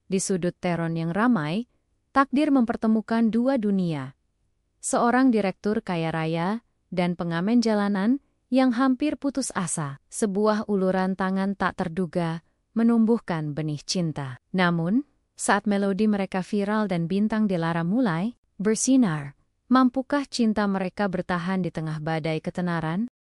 Di sudut Teron yang ramai, takdir mempertemukan dua dunia. Seorang direktur kaya raya dan pengamen jalanan yang hampir putus asa. Sebuah uluran tangan tak terduga menumbuhkan benih cinta. Namun, saat melodi mereka viral dan bintang Delara mulai bersinar, mampukah cinta mereka bertahan di tengah badai ketenaran?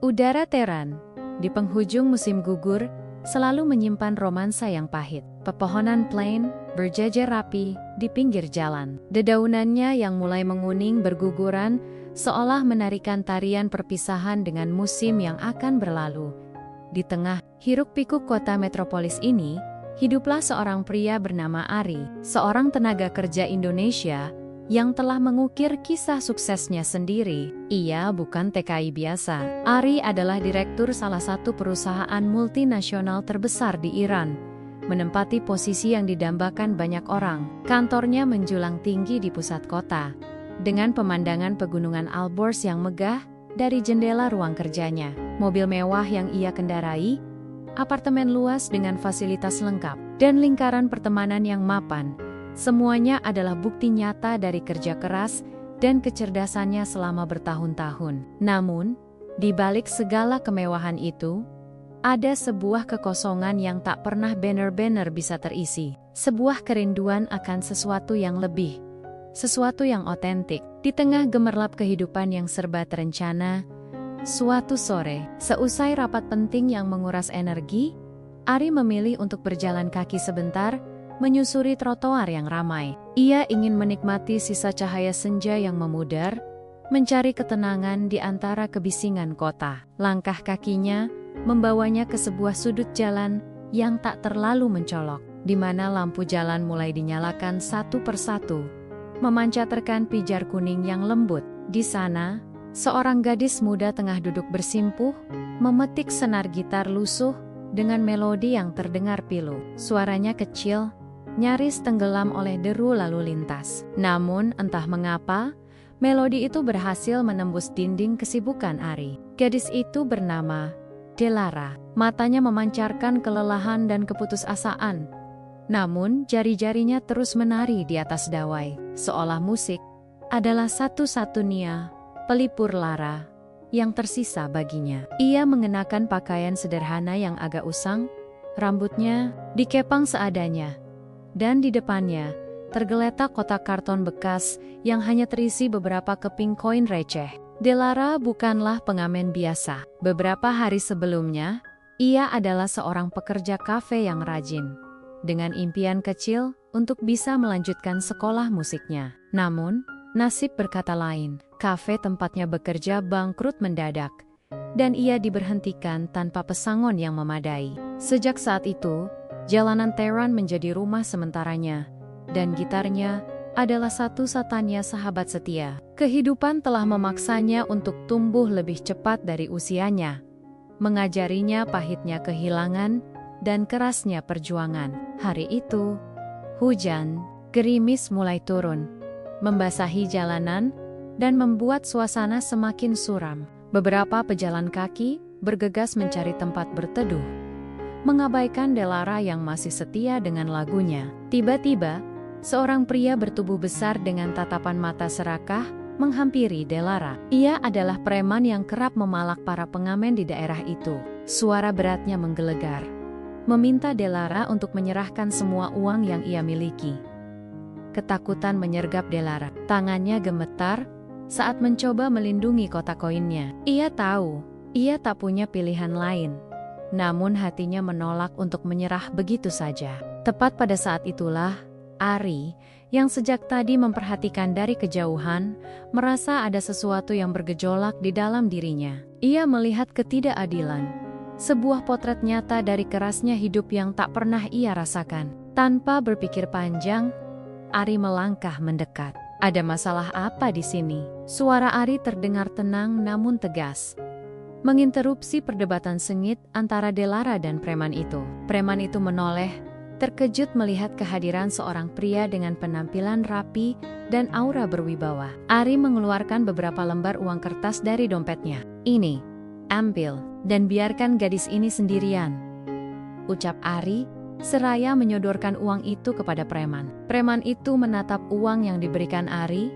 Udara Teheran, di penghujung musim gugur, selalu menyimpan romansa yang pahit. Pepohonan plain berjajar rapi di pinggir jalan. Dedaunannya yang mulai menguning berguguran, seolah menarikan tarian perpisahan dengan musim yang akan berlalu. Di tengah hiruk-pikuk kota metropolis ini, hiduplah seorang pria bernama Ari, seorang tenaga kerja Indonesia yang telah mengukir kisah suksesnya sendiri. Ia bukan TKI biasa. Ari adalah direktur salah satu perusahaan multinasional terbesar di Iran, menempati posisi yang didambakan banyak orang. Kantornya menjulang tinggi di pusat kota, dengan pemandangan pegunungan Alborz yang megah dari jendela ruang kerjanya. Mobil mewah yang ia kendarai, apartemen luas dengan fasilitas lengkap, dan lingkaran pertemanan yang mapan. Semuanya adalah bukti nyata dari kerja keras dan kecerdasannya selama bertahun-tahun. Namun, di balik segala kemewahan itu, ada sebuah kekosongan yang tak pernah benar-benar bisa terisi. Sebuah kerinduan akan sesuatu yang lebih, sesuatu yang otentik. Di tengah gemerlap kehidupan yang serba terencana, suatu sore, seusai rapat penting yang menguras energi, Ari memilih untuk berjalan kaki sebentar, menyusuri trotoar yang ramai. Ia ingin menikmati sisa cahaya senja yang memudar, mencari ketenangan di antara kebisingan kota. Langkah kakinya membawanya ke sebuah sudut jalan yang tak terlalu mencolok, di mana lampu jalan mulai dinyalakan satu persatu, memancarkan pijar kuning yang lembut. Di sana, seorang gadis muda tengah duduk bersimpuh, memetik senar gitar lusuh dengan melodi yang terdengar pilu. Suaranya kecil, nyaris tenggelam oleh deru lalu lintas. Namun entah mengapa, melodi itu berhasil menembus dinding kesibukan Ari. Gadis itu bernama Delara. Matanya memancarkan kelelahan dan keputusasaan. Namun jari-jarinya terus menari di atas dawai, seolah musik adalah satu-satunya pelipur lara yang tersisa baginya. Ia mengenakan pakaian sederhana yang agak usang, rambutnya dikepang seadanya, dan di depannya tergeletak kotak karton bekas yang hanya terisi beberapa keping koin receh. Delara bukanlah pengamen biasa. Beberapa hari sebelumnya, ia adalah seorang pekerja kafe yang rajin, dengan impian kecil untuk bisa melanjutkan sekolah musiknya. Namun, nasib berkata lain. Kafe tempatnya bekerja bangkrut mendadak, dan ia diberhentikan tanpa pesangon yang memadai. Sejak saat itu, jalanan Teheran menjadi rumah sementaranya, dan gitarnya adalah satu-satunya sahabat setia. Kehidupan telah memaksanya untuk tumbuh lebih cepat dari usianya, mengajarinya pahitnya kehilangan dan kerasnya perjuangan. Hari itu, hujan gerimis mulai turun, membasahi jalanan dan membuat suasana semakin suram. Beberapa pejalan kaki bergegas mencari tempat berteduh, mengabaikan Delara yang masih setia dengan lagunya. Tiba-tiba, seorang pria bertubuh besar dengan tatapan mata serakah menghampiri Delara. Ia adalah preman yang kerap memalak para pengamen di daerah itu. Suara beratnya menggelegar, meminta Delara untuk menyerahkan semua uang yang ia miliki. Ketakutan menyergap Delara. Tangannya gemetar saat mencoba melindungi kotak koinnya. Ia tahu, ia tak punya pilihan lain. Namun hatinya menolak untuk menyerah begitu saja. Tepat pada saat itulah, Ari, yang sejak tadi memperhatikan dari kejauhan, merasa ada sesuatu yang bergejolak di dalam dirinya. Ia melihat ketidakadilan, sebuah potret nyata dari kerasnya hidup yang tak pernah ia rasakan. Tanpa berpikir panjang, Ari melangkah mendekat. Ada masalah apa di sini? Suara Ari terdengar tenang namun tegas, menginterupsi perdebatan sengit antara Delara dan preman itu. Preman itu menoleh, terkejut melihat kehadiran seorang pria dengan penampilan rapi dan aura berwibawa. Ari mengeluarkan beberapa lembar uang kertas dari dompetnya. "Ini, ambil, dan biarkan gadis ini sendirian," ucap Ari, seraya menyodorkan uang itu kepada preman. Preman itu menatap uang yang diberikan Ari,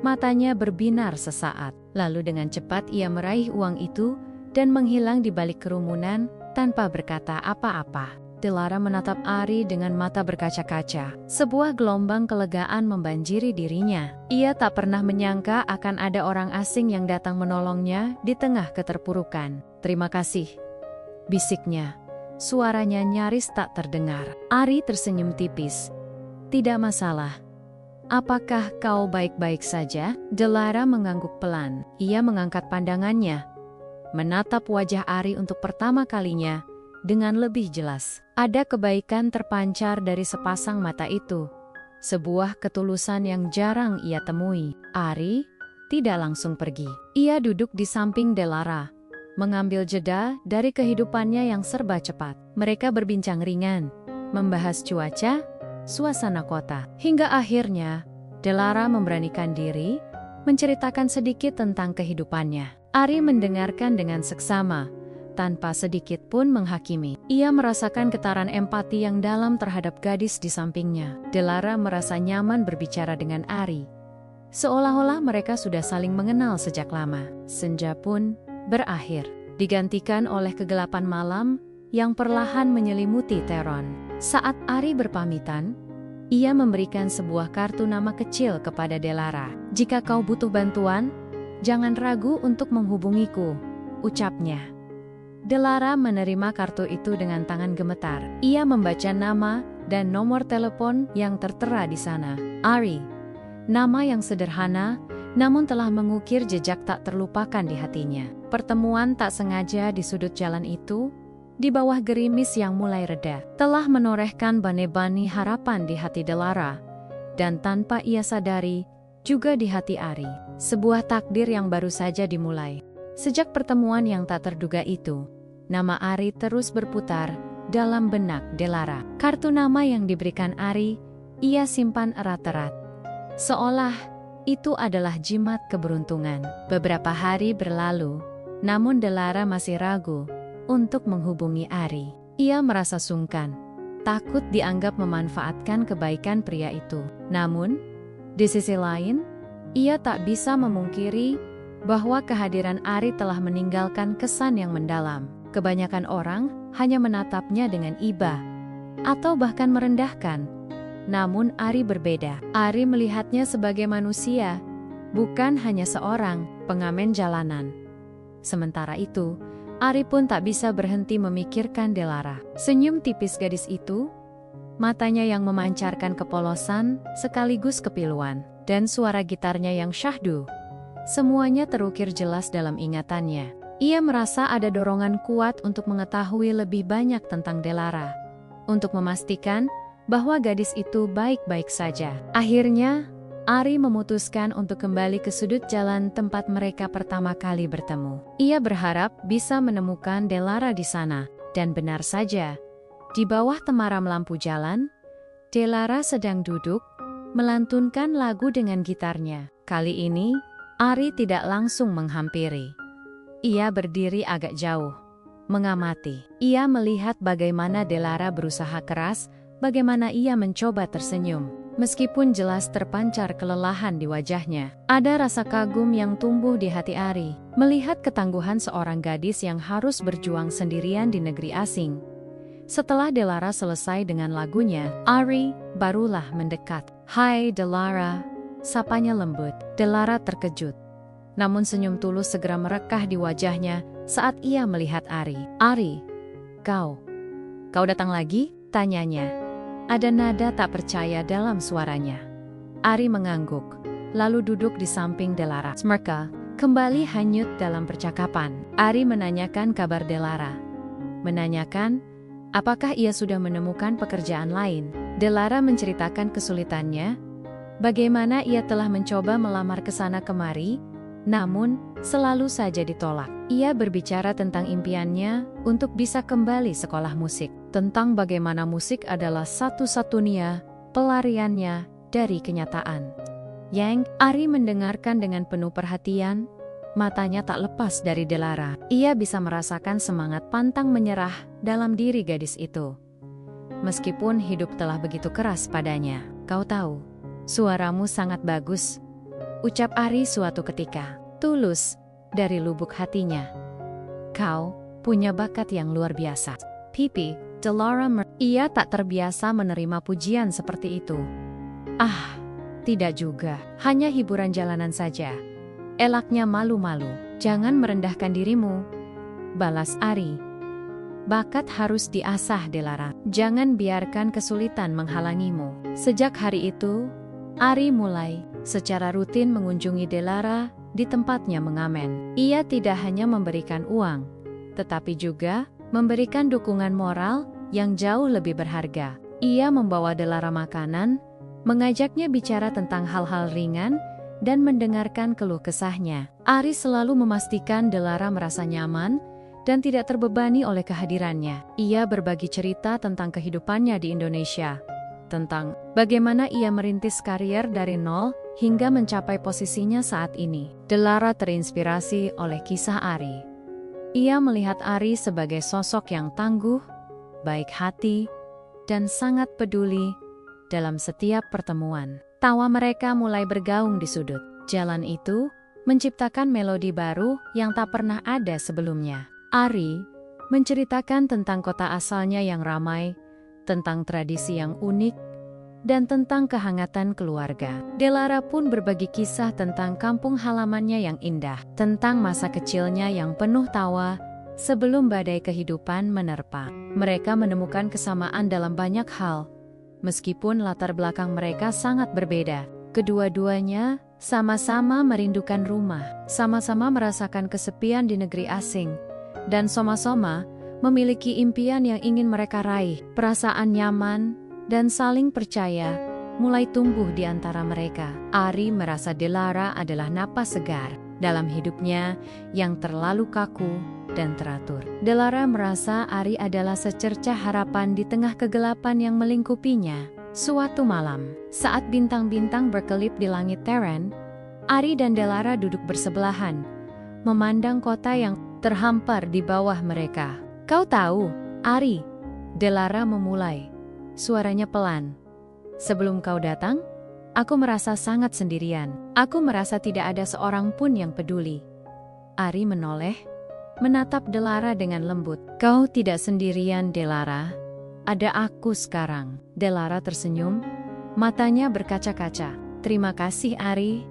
matanya berbinar sesaat. Lalu dengan cepat ia meraih uang itu dan menghilang di balik kerumunan tanpa berkata apa-apa. Delara menatap Ari dengan mata berkaca-kaca. Sebuah gelombang kelegaan membanjiri dirinya. Ia tak pernah menyangka akan ada orang asing yang datang menolongnya di tengah keterpurukan. "Terima kasih," bisiknya. Suaranya nyaris tak terdengar. Ari tersenyum tipis. "Tidak masalah. Apakah kau baik-baik saja?" Delara mengangguk pelan. Ia mengangkat pandangannya, menatap wajah Ari untuk pertama kalinya dengan lebih jelas. Ada kebaikan terpancar dari sepasang mata itu. Sebuah ketulusan yang jarang ia temui. Ari tidak langsung pergi. Ia duduk di samping Delara, mengambil jeda dari kehidupannya yang serba cepat. Mereka berbincang ringan, membahas cuaca, suasana kota. Hingga akhirnya, Delara memberanikan diri menceritakan sedikit tentang kehidupannya. Ari mendengarkan dengan seksama, tanpa sedikit pun menghakimi. Ia merasakan getaran empati yang dalam terhadap gadis di sampingnya. Delara merasa nyaman berbicara dengan Ari, seolah-olah mereka sudah saling mengenal sejak lama. Senja pun berakhir, digantikan oleh kegelapan malam yang perlahan menyelimuti Teron. Saat Ari berpamitan, ia memberikan sebuah kartu nama kecil kepada Delara. "Jika kau butuh bantuan, jangan ragu untuk menghubungiku," ucapnya. Delara menerima kartu itu dengan tangan gemetar. Ia membaca nama dan nomor telepon yang tertera di sana. Ari, nama yang sederhana, namun telah mengukir jejak tak terlupakan di hatinya. Pertemuan tak sengaja di sudut jalan itu, di bawah gerimis yang mulai reda, telah menorehkan bane-bani harapan di hati Delara, dan tanpa ia sadari, juga di hati Ari. Sebuah takdir yang baru saja dimulai. Sejak pertemuan yang tak terduga itu, nama Ari terus berputar dalam benak Delara. Kartu nama yang diberikan Ari, ia simpan erat-erat, seolah itu adalah jimat keberuntungan. Beberapa hari berlalu, namun Delara masih ragu untuk menghubungi Ari. Ia merasa sungkan, takut dianggap memanfaatkan kebaikan pria itu. Namun, di sisi lain, ia tak bisa memungkiri bahwa kehadiran Ari telah meninggalkan kesan yang mendalam. Kebanyakan orang hanya menatapnya dengan iba, atau bahkan merendahkan. Namun Ari berbeda. Ari melihatnya sebagai manusia, bukan hanya seorang pengamen jalanan. Sementara itu, Ari pun tak bisa berhenti memikirkan Delara. Senyum tipis gadis itu, matanya yang memancarkan kepolosan sekaligus kepiluan, dan suara gitarnya yang syahdu. Semuanya terukir jelas dalam ingatannya. Ia merasa ada dorongan kuat untuk mengetahui lebih banyak tentang Delara, untuk memastikan bahwa gadis itu baik-baik saja. Akhirnya, Ari memutuskan untuk kembali ke sudut jalan tempat mereka pertama kali bertemu. Ia berharap bisa menemukan Delara di sana, dan benar saja, di bawah temaram lampu jalan, Delara sedang duduk, melantunkan lagu dengan gitarnya. Kali ini, Ari tidak langsung menghampiri. Ia berdiri agak jauh, mengamati. Ia melihat bagaimana Delara berusaha keras, bagaimana ia mencoba tersenyum. Meskipun jelas terpancar kelelahan di wajahnya, ada rasa kagum yang tumbuh di hati Ari, melihat ketangguhan seorang gadis yang harus berjuang sendirian di negeri asing. Setelah Delara selesai dengan lagunya, Ari barulah mendekat. "Hai Delara," sapanya lembut. Delara terkejut, namun senyum tulus segera merekah di wajahnya saat ia melihat Ari. "Ari, kau datang lagi?" tanyanya. Ada nada tak percaya dalam suaranya. Ari mengangguk, lalu duduk di samping Delara. Mereka kembali hanyut dalam percakapan. Ari menanyakan kabar Delara, menanyakan apakah ia sudah menemukan pekerjaan lain. Delara menceritakan kesulitannya, bagaimana ia telah mencoba melamar ke sana kemari, namun selalu saja ditolak. Ia berbicara tentang impiannya untuk bisa kembali sekolah musik, tentang bagaimana musik adalah satu-satunya pelariannya dari kenyataan. Ari mendengarkan dengan penuh perhatian, matanya tak lepas dari Delara. Ia bisa merasakan semangat pantang menyerah dalam diri gadis itu. meskipun hidup telah begitu keras padanya. Kau tahu, suaramu sangat bagus, ucap Ari suatu ketika, tulus, dari lubuk hatinya. Kau punya bakat yang luar biasa. Pipi, Delara ia tak terbiasa menerima pujian seperti itu. Ah, tidak juga, hanya hiburan jalanan saja. Elaknya malu-malu. Jangan merendahkan dirimu, balas Ari. Bakat harus diasah, Delara. Jangan biarkan kesulitan menghalangimu. Sejak hari itu, Ari mulai secara rutin mengunjungi Delara di tempatnya mengamen. Ia tidak hanya memberikan uang, tetapi juga memberikan dukungan moral yang jauh lebih berharga. Ia membawa Delara makanan, mengajaknya bicara tentang hal-hal ringan, dan mendengarkan keluh kesahnya. Ari selalu memastikan Delara merasa nyaman dan tidak terbebani oleh kehadirannya. Ia berbagi cerita tentang kehidupannya di Indonesia, tentang bagaimana ia merintis karier dari nol hingga mencapai posisinya saat ini. Delara terinspirasi oleh kisah Ari. Ia melihat Ari sebagai sosok yang tangguh, baik hati, dan sangat peduli dalam setiap pertemuan. Tawa mereka mulai bergaung di sudut jalan itu, menciptakan melodi baru yang tak pernah ada sebelumnya. Ari menceritakan tentang kota asalnya yang ramai, tentang tradisi yang unik, dan tentang kehangatan keluarga. Delara pun berbagi kisah tentang kampung halamannya yang indah, tentang masa kecilnya yang penuh tawa sebelum badai kehidupan menerpa. Mereka menemukan kesamaan dalam banyak hal, meskipun latar belakang mereka sangat berbeda. Kedua-duanya sama-sama merindukan rumah, sama-sama merasakan kesepian di negeri asing, dan sama-sama memiliki impian yang ingin mereka raih. Perasaan nyaman dan saling percaya mulai tumbuh di antara mereka. Ari merasa Delara adalah napas segar dalam hidupnya yang terlalu kaku dan teratur. Delara merasa Ari adalah secercah harapan di tengah kegelapan yang melingkupinya. Suatu malam, saat bintang-bintang berkelip di langit Teren, Ari dan Delara duduk bersebelahan, memandang kota yang terhampar di bawah mereka. Kau tahu, Ari, Delara memulai, suaranya pelan. Sebelum kau datang, aku merasa sangat sendirian. Aku merasa tidak ada seorang pun yang peduli. Ari menoleh, menatap Delara dengan lembut. Kau tidak sendirian, Delara. Ada aku sekarang. Delara tersenyum, matanya berkaca-kaca. Terima kasih, Ari.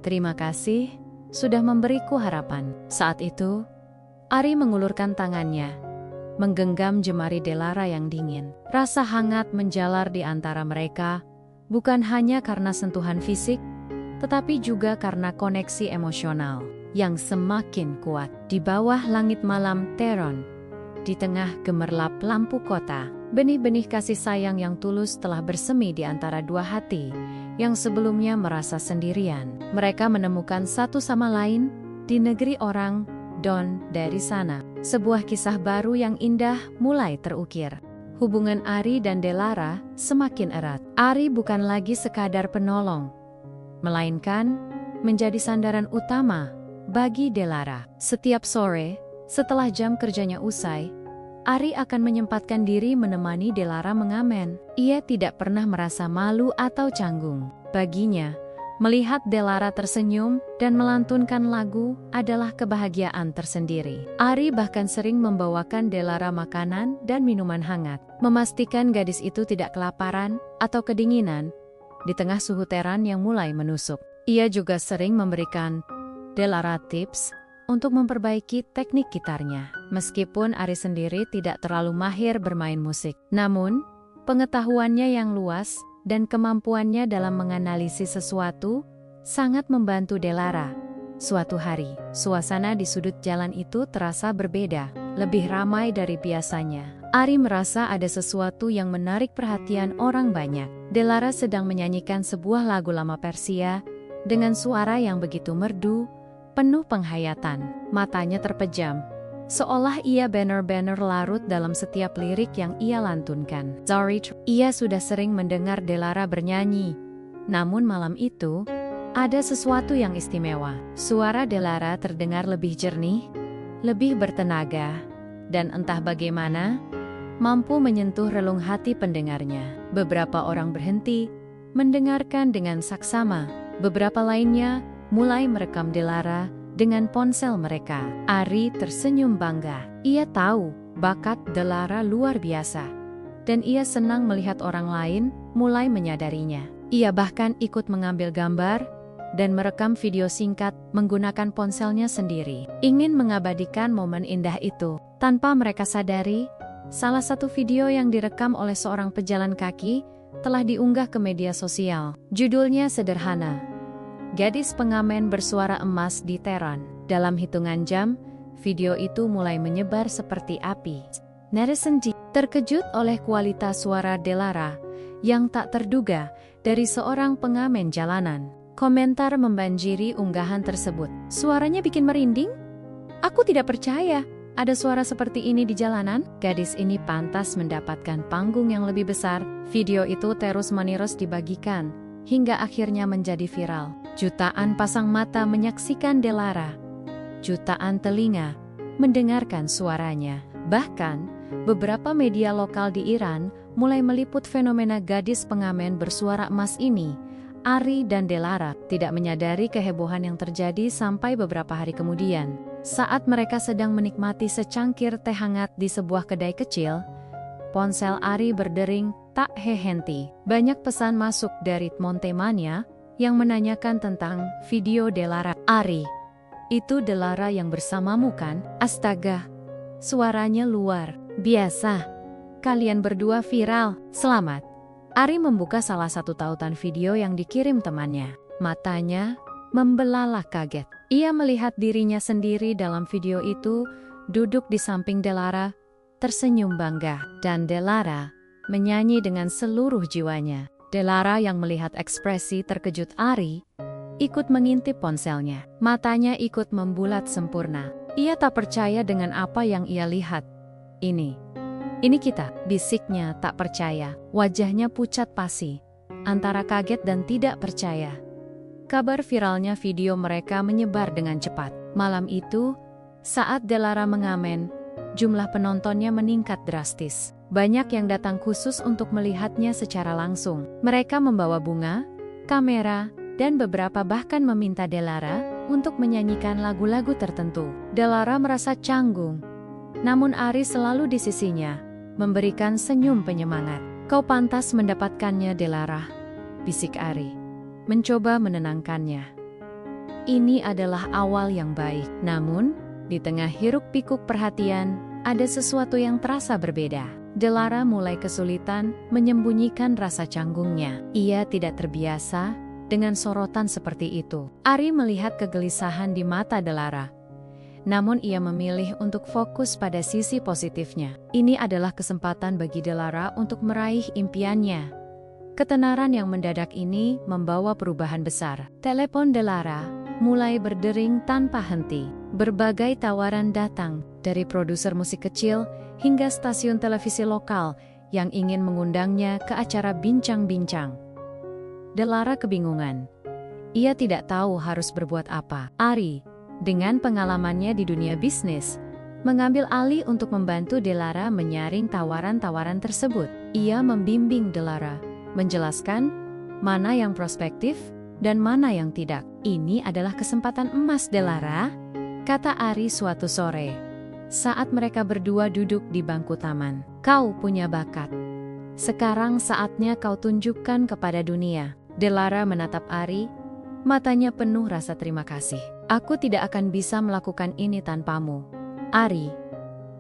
Terima kasih sudah memberiku harapan. Saat itu, Ari mengulurkan tangannya, menggenggam jemari Delara yang dingin. Rasa hangat menjalar di antara mereka, bukan hanya karena sentuhan fisik, tetapi juga karena koneksi emosional yang semakin kuat. Di bawah langit malam Teron, di tengah gemerlap lampu kota, benih-benih kasih sayang yang tulus telah bersemi di antara dua hati yang sebelumnya merasa sendirian. Mereka menemukan satu sama lain di negeri orang Don dari sana. Sebuah kisah baru yang indah mulai terukir. Hubungan Ari dan Delara semakin erat. Ari bukan lagi sekadar penolong, melainkan menjadi sandaran utama bagi Delara. Setiap sore, setelah jam kerjanya usai, Ari akan menyempatkan diri menemani Delara mengamen. Ia tidak pernah merasa malu atau canggung. Baginya, melihat Delara tersenyum dan melantunkan lagu adalah kebahagiaan tersendiri. Ari bahkan sering membawakan Delara makanan dan minuman hangat, memastikan gadis itu tidak kelaparan atau kedinginan di tengah suhu Teran yang mulai menusuk. Ia juga sering memberikan Delara tips untuk memperbaiki teknik gitarnya. Meskipun Ari sendiri tidak terlalu mahir bermain musik, namun pengetahuannya yang luas dan kemampuannya dalam menganalisis sesuatu sangat membantu Delara. Suatu hari, suasana di sudut jalan itu terasa berbeda, lebih ramai dari biasanya. Ari merasa ada sesuatu yang menarik perhatian orang banyak. Delara sedang menyanyikan sebuah lagu lama Persia dengan suara yang begitu merdu, penuh penghayatan. Matanya terpejam, seolah ia benar-benar larut dalam setiap lirik yang ia lantunkan. Ia sudah sering mendengar Delara bernyanyi, namun malam itu ada sesuatu yang istimewa. Suara Delara terdengar lebih jernih, lebih bertenaga, dan entah bagaimana, mampu menyentuh relung hati pendengarnya. Beberapa orang berhenti, mendengarkan dengan saksama. Beberapa lainnya mulai merekam Delara dengan ponsel mereka. Ari tersenyum bangga. Ia tahu bakat Delara luar biasa. Dan ia senang melihat orang lain mulai menyadarinya. Ia bahkan ikut mengambil gambar dan merekam video singkat menggunakan ponselnya sendiri. Ingin mengabadikan momen indah itu. Tanpa mereka sadari, salah satu video yang direkam oleh seorang pejalan kaki telah diunggah ke media sosial. Judulnya sederhana, Gadis Pengamen Bersuara Emas di Tehran. Dalam hitungan jam, video itu mulai menyebar seperti api. Netizen terkejut oleh kualitas suara Delara yang tak terduga dari seorang pengamen jalanan. Komentar membanjiri unggahan tersebut. Suaranya bikin merinding? Aku tidak percaya ada suara seperti ini di jalanan. Gadis ini pantas mendapatkan panggung yang lebih besar. Video itu terus-menerus dibagikan hingga akhirnya menjadi viral. Jutaan pasang mata menyaksikan Delara. Jutaan telinga mendengarkan suaranya. Bahkan, beberapa media lokal di Iran mulai meliput fenomena gadis pengamen bersuara emas ini. Ari dan Delara tidak menyadari kehebohan yang terjadi sampai beberapa hari kemudian. Saat mereka sedang menikmati secangkir teh hangat di sebuah kedai kecil, ponsel Ari berdering tak henti. Banyak pesan masuk dari Montemania yang menanyakan tentang video Delara. Ari, itu Delara yang bersamamu kan? Astaga, suaranya luar biasa. Kalian berdua viral. Selamat. Ari membuka salah satu tautan video yang dikirim temannya. Matanya membelalak kaget. Ia melihat dirinya sendiri dalam video itu, duduk di samping Delara, tersenyum bangga. Dan Delara menyanyi dengan seluruh jiwanya. Delara yang melihat ekspresi terkejut Ari, ikut mengintip ponselnya. Matanya ikut membulat sempurna. Ia tak percaya dengan apa yang ia lihat. Ini kita, bisiknya tak percaya. Wajahnya pucat pasi, antara kaget dan tidak percaya. Kabar viralnya video mereka menyebar dengan cepat. Malam itu, saat Delara mengamen, jumlah penontonnya meningkat drastis. Banyak yang datang khusus untuk melihatnya secara langsung. Mereka membawa bunga, kamera, dan beberapa bahkan meminta Delara untuk menyanyikan lagu-lagu tertentu. Delara merasa canggung, namun Ari selalu di sisinya, memberikan senyum penyemangat. Kau pantas mendapatkannya, Delara, bisik Ari, mencoba menenangkannya. Ini adalah awal yang baik. Namun, di tengah hiruk-pikuk perhatian, ada sesuatu yang terasa berbeda. Delara mulai kesulitan menyembunyikan rasa canggungnya. Ia tidak terbiasa dengan sorotan seperti itu. Ari melihat kegelisahan di mata Delara. Namun ia memilih untuk fokus pada sisi positifnya. Ini adalah kesempatan bagi Delara untuk meraih impiannya. Ketenaran yang mendadak ini membawa perubahan besar. Telepon Delara mulai berdering tanpa henti. Berbagai tawaran datang dari produser musik kecil hingga stasiun televisi lokal yang ingin mengundangnya ke acara bincang-bincang. Delara kebingungan. Ia tidak tahu harus berbuat apa. Ari, dengan pengalamannya di dunia bisnis, mengambil alih untuk membantu Delara menyaring tawaran-tawaran tersebut. Ia membimbing Delara, menjelaskan mana yang prospektif dan mana yang tidak. Ini adalah kesempatan emas, Delara, kata Ari suatu sore, saat mereka berdua duduk di bangku taman. Kau punya bakat. Sekarang saatnya kau tunjukkan kepada dunia. Delara menatap Ari, matanya penuh rasa terima kasih. Aku tidak akan bisa melakukan ini tanpamu, Ari.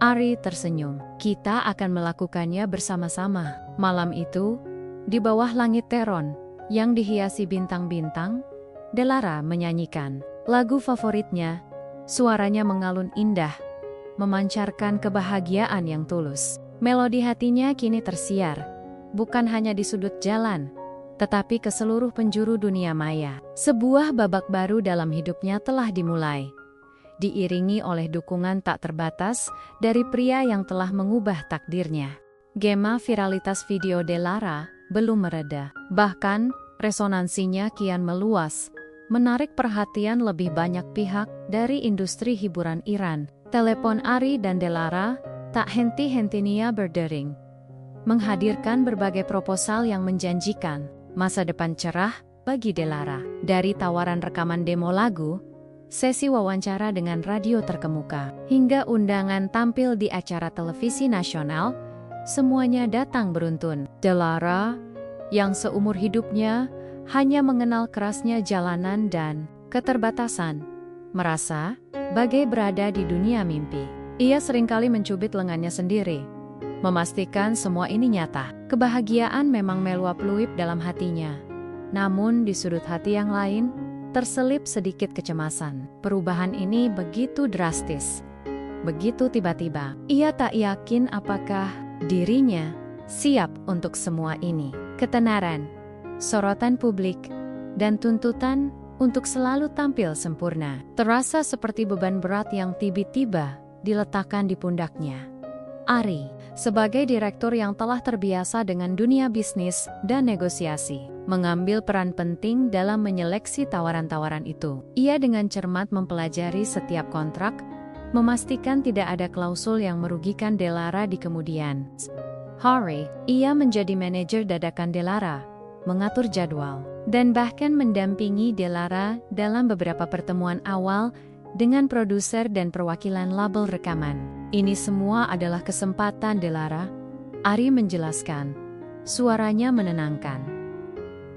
Ari tersenyum. Kita akan melakukannya bersama-sama. Malam itu, di bawah langit Tehran yang dihiasi bintang-bintang, Delara menyanyikan lagu favoritnya. Suaranya mengalun indah, memancarkan kebahagiaan yang tulus. Melodi hatinya kini tersiar, bukan hanya di sudut jalan, tetapi ke seluruh penjuru dunia maya. Sebuah babak baru dalam hidupnya telah dimulai, diiringi oleh dukungan tak terbatas dari pria yang telah mengubah takdirnya. Gema viralitas video Delara belum mereda. Bahkan, resonansinya kian meluas, menarik perhatian lebih banyak pihak dari industri hiburan Iran. Telepon Ari dan Delara Tak henti-hentinya berdering, menghadirkan berbagai proposal yang menjanjikan masa depan cerah bagi Delara. Dari tawaran rekaman demo lagu, sesi wawancara dengan radio terkemuka, hingga undangan tampil di acara televisi nasional, semuanya datang beruntun. Delara, yang seumur hidupnya hanya mengenal kerasnya jalanan dan keterbatasan, merasa bagai berada di dunia mimpi. Ia seringkali mencubit lengannya sendiri, memastikan semua ini nyata. Kebahagiaan memang meluap-luip dalam hatinya. Namun di sudut hati yang lain, terselip sedikit kecemasan. Perubahan ini begitu drastis, begitu tiba-tiba. Ia tak yakin apakah dirinya siap untuk semua ini. Ketenaran, sorotan publik, dan tuntutan untuk selalu tampil sempurna terasa seperti beban berat yang tiba-tiba diletakkan di pundaknya. Ari, sebagai direktur yang telah terbiasa dengan dunia bisnis dan negosiasi, mengambil peran penting dalam menyeleksi tawaran-tawaran itu. Ia dengan cermat mempelajari setiap kontrak, memastikan tidak ada klausul yang merugikan Delara di kemudian hari. Ia menjadi manajer dadakan Delara, mengatur jadwal, dan bahkan mendampingi Delara dalam beberapa pertemuan awal dengan produser dan perwakilan label rekaman. Ini semua adalah kesempatan Delara, Ari menjelaskan. Suaranya menenangkan.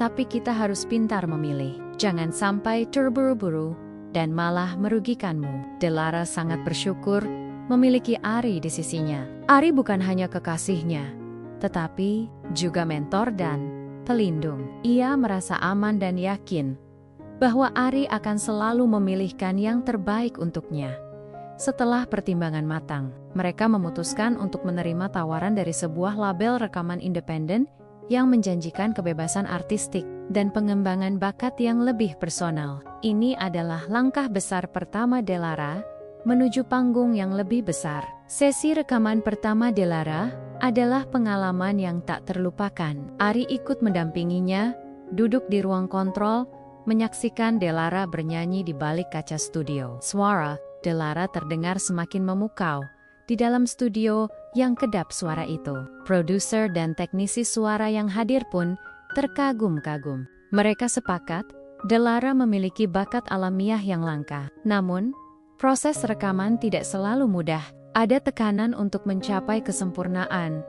Tapi kita harus pintar memilih. Jangan sampai terburu-buru dan malah merugikanmu. Delara sangat bersyukur memiliki Ari di sisinya. Ari bukan hanya kekasihnya, tetapi juga mentor dan pelindung. Ia merasa aman dan yakin bahwa Ari akan selalu memilihkan yang terbaik untuknya. Setelah pertimbangan matang, mereka memutuskan untuk menerima tawaran dari sebuah label rekaman independen yang menjanjikan kebebasan artistik dan pengembangan bakat yang lebih personal. Ini adalah langkah besar pertama Delara menuju panggung yang lebih besar. Sesi rekaman pertama Delara adalah pengalaman yang tak terlupakan. Ari ikut mendampinginya, duduk di ruang kontrol, menyaksikan Delara bernyanyi di balik kaca studio. Suara Delara terdengar semakin memukau di dalam studio yang kedap suara itu. Produser dan teknisi suara yang hadir pun terkagum-kagum. Mereka sepakat Delara memiliki bakat alamiah yang langka. Namun, proses rekaman tidak selalu mudah. Ada tekanan untuk mencapai kesempurnaan,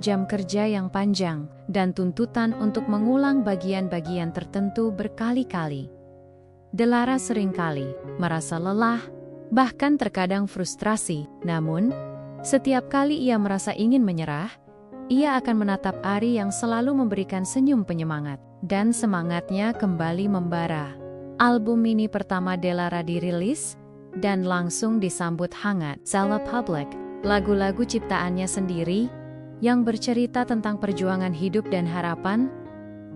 jam kerja yang panjang, dan tuntutan untuk mengulang bagian-bagian tertentu berkali-kali. Delara seringkali merasa lelah, bahkan terkadang frustrasi. Namun, setiap kali ia merasa ingin menyerah, ia akan menatap Ari yang selalu memberikan senyum penyemangat, dan semangatnya kembali membara. Album mini pertama Delara dirilis, dan langsung disambut hangat. Salah Public, lagu-lagu ciptaannya sendiri, yang bercerita tentang perjuangan hidup dan harapan,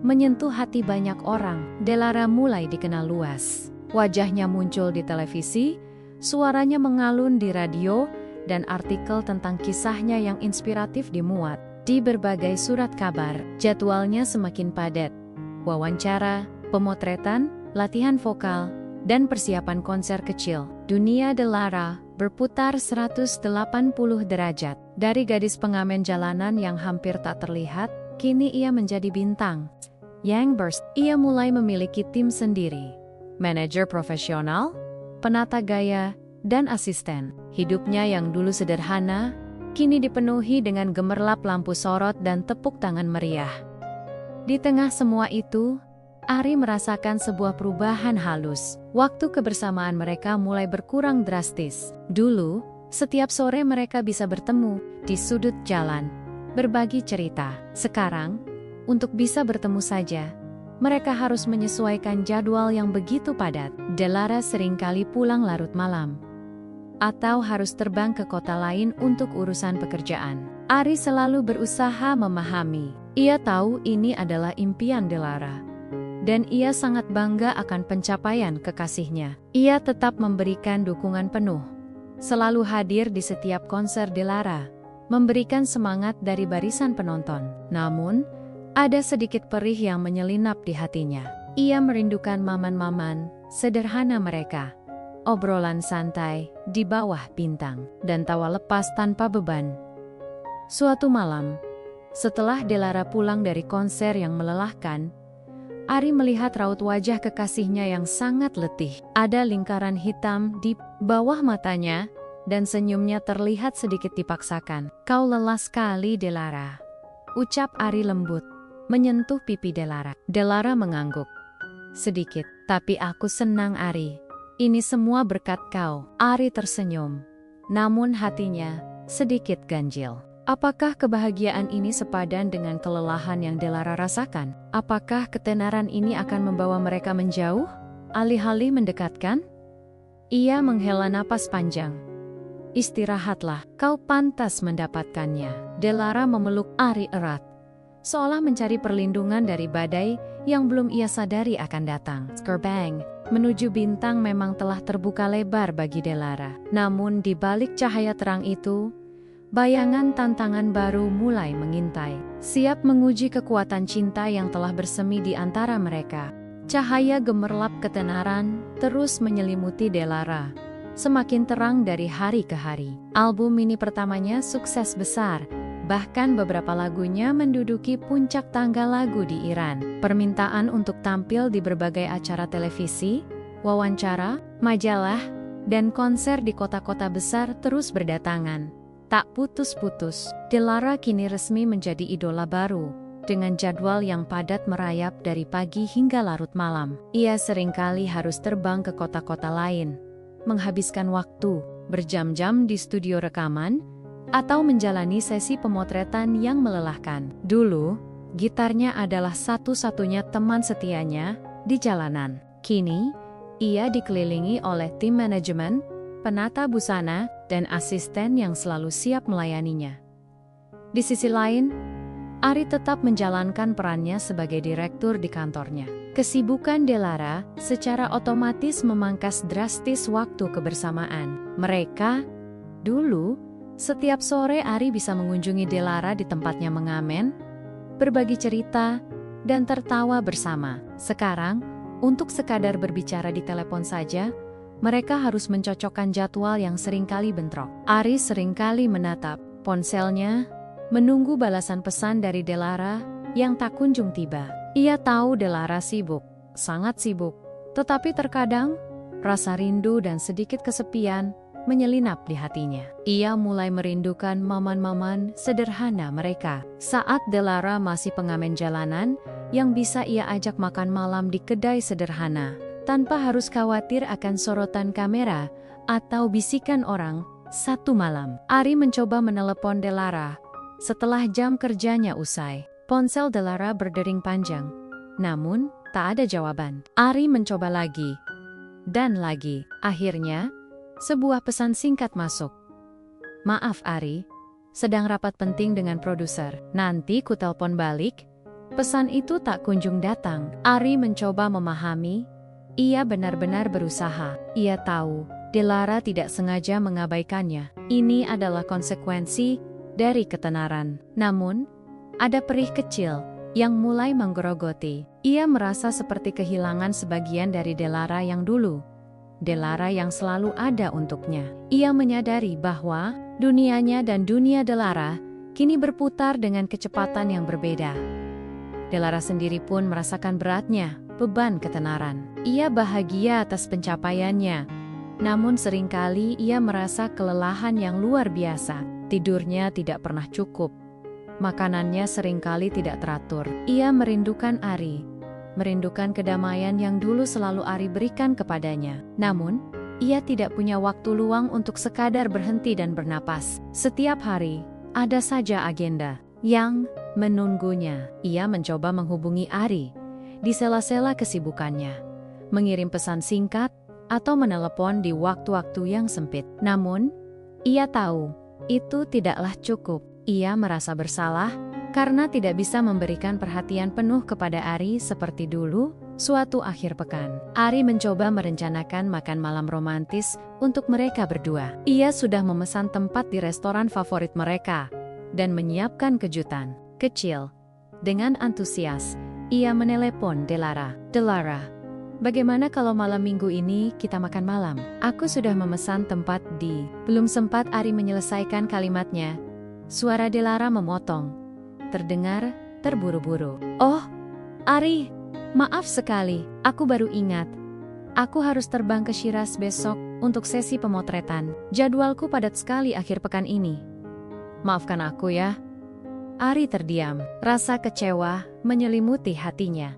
menyentuh hati banyak orang. Delara mulai dikenal luas. Wajahnya muncul di televisi, suaranya mengalun di radio, dan artikel tentang kisahnya yang inspiratif dimuat di berbagai surat kabar. Jadwalnya semakin padat. Wawancara, pemotretan, latihan vokal, dan persiapan konser kecil. Dunia Delara berputar 180 derajat. Dari gadis pengamen jalanan yang hampir tak terlihat, kini ia menjadi bintang yang burst. Ia mulai memiliki tim sendiri, manajer profesional, penata gaya, dan asisten. Hidupnya yang dulu sederhana, kini dipenuhi dengan gemerlap lampu sorot dan tepuk tangan meriah. Di tengah semua itu, Ari merasakan sebuah perubahan halus. Waktu kebersamaan mereka mulai berkurang drastis. Dulu, setiap sore mereka bisa bertemu di sudut jalan, berbagi cerita. Sekarang, untuk bisa bertemu saja, mereka harus menyesuaikan jadwal yang begitu padat. Delara seringkali pulang larut malam, atau harus terbang ke kota lain untuk urusan pekerjaan. Ari selalu berusaha memahami. Ia tahu ini adalah impian Delara, dan ia sangat bangga akan pencapaian kekasihnya. Ia tetap memberikan dukungan penuh, selalu hadir di setiap konser Delara, memberikan semangat dari barisan penonton. Namun, ada sedikit perih yang menyelinap di hatinya. Ia merindukan maman-maman sederhana mereka, obrolan santai, di bawah bintang, dan tawa lepas tanpa beban. Suatu malam, setelah Delara pulang dari konser yang melelahkan, Ari melihat raut wajah kekasihnya yang sangat letih. Ada lingkaran hitam di bawah matanya, dan senyumnya terlihat sedikit dipaksakan. "Kau lelah sekali, Delara," ucap Ari lembut, menyentuh pipi Delara. Delara mengangguk. "Sedikit, tapi aku senang, Ari. Ini semua berkat kau." Ari tersenyum, namun hatinya sedikit ganjil. Apakah kebahagiaan ini sepadan dengan kelelahan yang Delara rasakan? Apakah ketenaran ini akan membawa mereka menjauh, alih-alih mendekatkan? Ia menghela napas panjang. "Istirahatlah, kau pantas mendapatkannya." Delara memeluk Ari erat, seolah mencari perlindungan dari badai yang belum ia sadari akan datang. Gerbang menuju bintang memang telah terbuka lebar bagi Delara. Namun di balik cahaya terang itu, bayangan tantangan baru mulai mengintai, siap menguji kekuatan cinta yang telah bersemi di antara mereka. Cahaya gemerlap ketenaran terus menyelimuti Delara, semakin terang dari hari ke hari. Album mini pertamanya sukses besar, bahkan beberapa lagunya menduduki puncak tangga lagu di Iran. Permintaan untuk tampil di berbagai acara televisi, wawancara, majalah, dan konser di kota-kota besar terus berdatangan. Tak putus-putus, Delara kini resmi menjadi idola baru, dengan jadwal yang padat merayap dari pagi hingga larut malam. Ia seringkali harus terbang ke kota-kota lain, menghabiskan waktu berjam-jam di studio rekaman, atau menjalani sesi pemotretan yang melelahkan. Dulu, gitarnya adalah satu-satunya teman setianya di jalanan. Kini, ia dikelilingi oleh tim manajemen, penata busana, dan asisten yang selalu siap melayaninya. Di sisi lain, Ari tetap menjalankan perannya sebagai direktur di kantornya. Kesibukan Delara secara otomatis memangkas drastis waktu kebersamaan mereka. Dulu, setiap sore Ari bisa mengunjungi Delara di tempatnya mengamen, berbagi cerita, dan tertawa bersama. Sekarang, untuk sekadar berbicara di telepon saja, mereka harus mencocokkan jadwal yang seringkali bentrok. Ari seringkali menatap ponselnya, menunggu balasan pesan dari Delara yang tak kunjung tiba. Ia tahu Delara sibuk, sangat sibuk, tetapi terkadang rasa rindu dan sedikit kesepian menyelinap di hatinya. Ia mulai merindukan momen-momen sederhana mereka. Saat Delara masih pengamen jalanan, yang bisa ia ajak makan malam di kedai sederhana, tanpa harus khawatir akan sorotan kamera atau bisikan orang. Satu malam, Ari mencoba menelepon Delara setelah jam kerjanya usai. Ponsel Delara berdering panjang, namun tak ada jawaban. Ari mencoba lagi, dan lagi. Akhirnya, sebuah pesan singkat masuk. "Maaf Ari, sedang rapat penting dengan produser. Nanti ku telepon balik." Pesan itu tak kunjung datang. Ari mencoba memahami. Ia benar-benar berusaha. Ia tahu Delara tidak sengaja mengabaikannya. Ini adalah konsekuensi dari ketenaran. Namun, ada perih kecil yang mulai menggerogoti. Ia merasa seperti kehilangan sebagian dari Delara yang dulu. Delara yang selalu ada untuknya. Ia menyadari bahwa dunianya dan dunia Delara kini berputar dengan kecepatan yang berbeda. Delara sendiri pun merasakan beratnya beban ketenaran. Ia bahagia atas pencapaiannya, namun seringkali ia merasa kelelahan yang luar biasa. Tidurnya tidak pernah cukup. Makanannya seringkali tidak teratur. Ia merindukan Ari, merindukan kedamaian yang dulu selalu Ari berikan kepadanya. Namun, ia tidak punya waktu luang untuk sekadar berhenti dan bernapas. Setiap hari, ada saja agenda yang menunggunya. Ia mencoba menghubungi Ari di sela-sela kesibukannya, mengirim pesan singkat, atau menelepon di waktu-waktu yang sempit. Namun, ia tahu itu tidaklah cukup. Ia merasa bersalah karena tidak bisa memberikan perhatian penuh kepada Ari seperti dulu. Suatu akhir pekan, Ari mencoba merencanakan makan malam romantis untuk mereka berdua. Ia sudah memesan tempat di restoran favorit mereka dan menyiapkan kejutan kecil. Dengan antusias, ia menelepon Delara. "Delara, bagaimana kalau malam minggu ini kita makan malam? Aku sudah memesan tempat di... Belum sempat Ari menyelesaikan kalimatnya, suara Delara memotong. Terdengar terburu-buru. Oh, Ari, maaf sekali, aku baru ingat. Aku harus terbang ke Shiraz besok untuk sesi pemotretan. Jadwalku padat sekali akhir pekan ini. Maafkan aku ya. Ari terdiam. Rasa kecewa menyelimuti hatinya.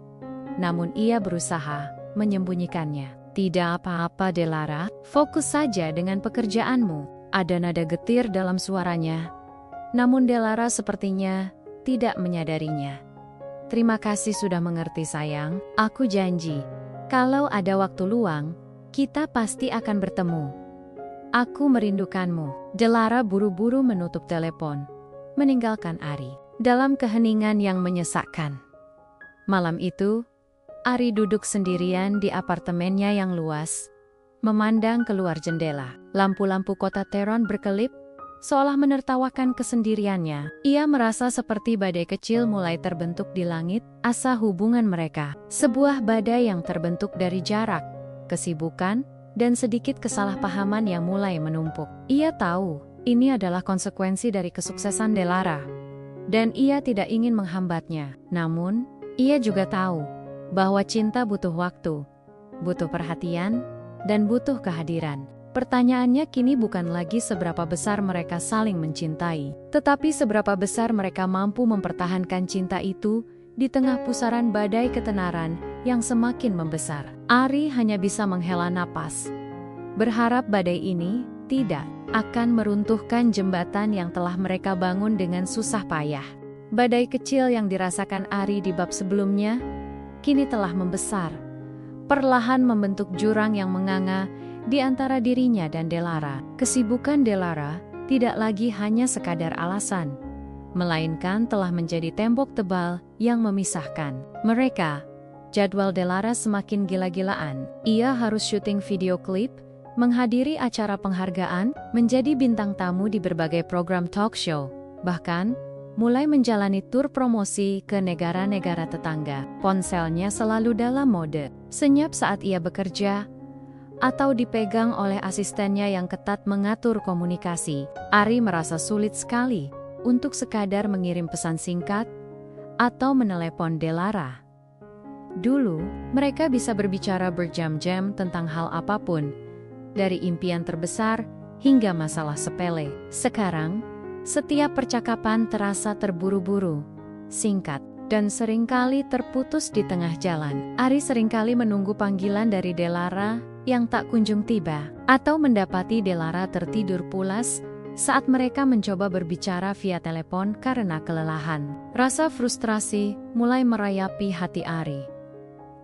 Namun ia berusaha menyembunyikannya. Tidak apa-apa Delara, fokus saja dengan pekerjaanmu. Ada nada getir dalam suaranya. Namun Delara sepertinya tidak menyadarinya. Terima kasih sudah mengerti sayang, aku janji. Kalau ada waktu luang, kita pasti akan bertemu. Aku merindukanmu. Delara buru-buru menutup telepon, meninggalkan Ari dalam keheningan yang menyesakkan. Malam itu, Ari duduk sendirian di apartemennya yang luas, memandang keluar jendela. Lampu-lampu kota Tehran berkelip, seolah menertawakan kesendiriannya. Ia merasa seperti badai kecil mulai terbentuk di langit, asa hubungan mereka. Sebuah badai yang terbentuk dari jarak, kesibukan, dan sedikit kesalahpahaman yang mulai menumpuk. Ia tahu, ini adalah konsekuensi dari kesuksesan Delara. Dan ia tidak ingin menghambatnya. Namun, ia juga tahu bahwa cinta butuh waktu, butuh perhatian, dan butuh kehadiran. Pertanyaannya kini bukan lagi seberapa besar mereka saling mencintai, tetapi seberapa besar mereka mampu mempertahankan cinta itu di tengah pusaran badai ketenaran yang semakin membesar. Ari hanya bisa menghela napas, berharap badai ini tidak akan meruntuhkan jembatan yang telah mereka bangun dengan susah payah. Badai kecil yang dirasakan Ari di bab sebelumnya kini telah membesar, perlahan membentuk jurang yang menganga di antara dirinya dan Delara. Kesibukan Delara tidak lagi hanya sekadar alasan, melainkan telah menjadi tembok tebal yang memisahkan mereka. Jadwal Delara semakin gila-gilaan. Ia harus syuting video klip, menghadiri acara penghargaan, menjadi bintang tamu di berbagai program talk show, bahkan mulai menjalani tur promosi ke negara-negara tetangga. Ponselnya selalu dalam mode senyap saat ia bekerja, atau dipegang oleh asistennya yang ketat mengatur komunikasi. Ari merasa sulit sekali untuk sekadar mengirim pesan singkat atau menelepon Delara. Dulu, mereka bisa berbicara berjam-jam tentang hal apapun, dari impian terbesar hingga masalah sepele. Sekarang, setiap percakapan terasa terburu-buru, singkat, dan seringkali terputus di tengah jalan. Ari seringkali menunggu panggilan dari Delara yang tak kunjung tiba, atau mendapati Delara tertidur pulas saat mereka mencoba berbicara via telepon karena kelelahan. Rasa frustrasi mulai merayapi hati Ari.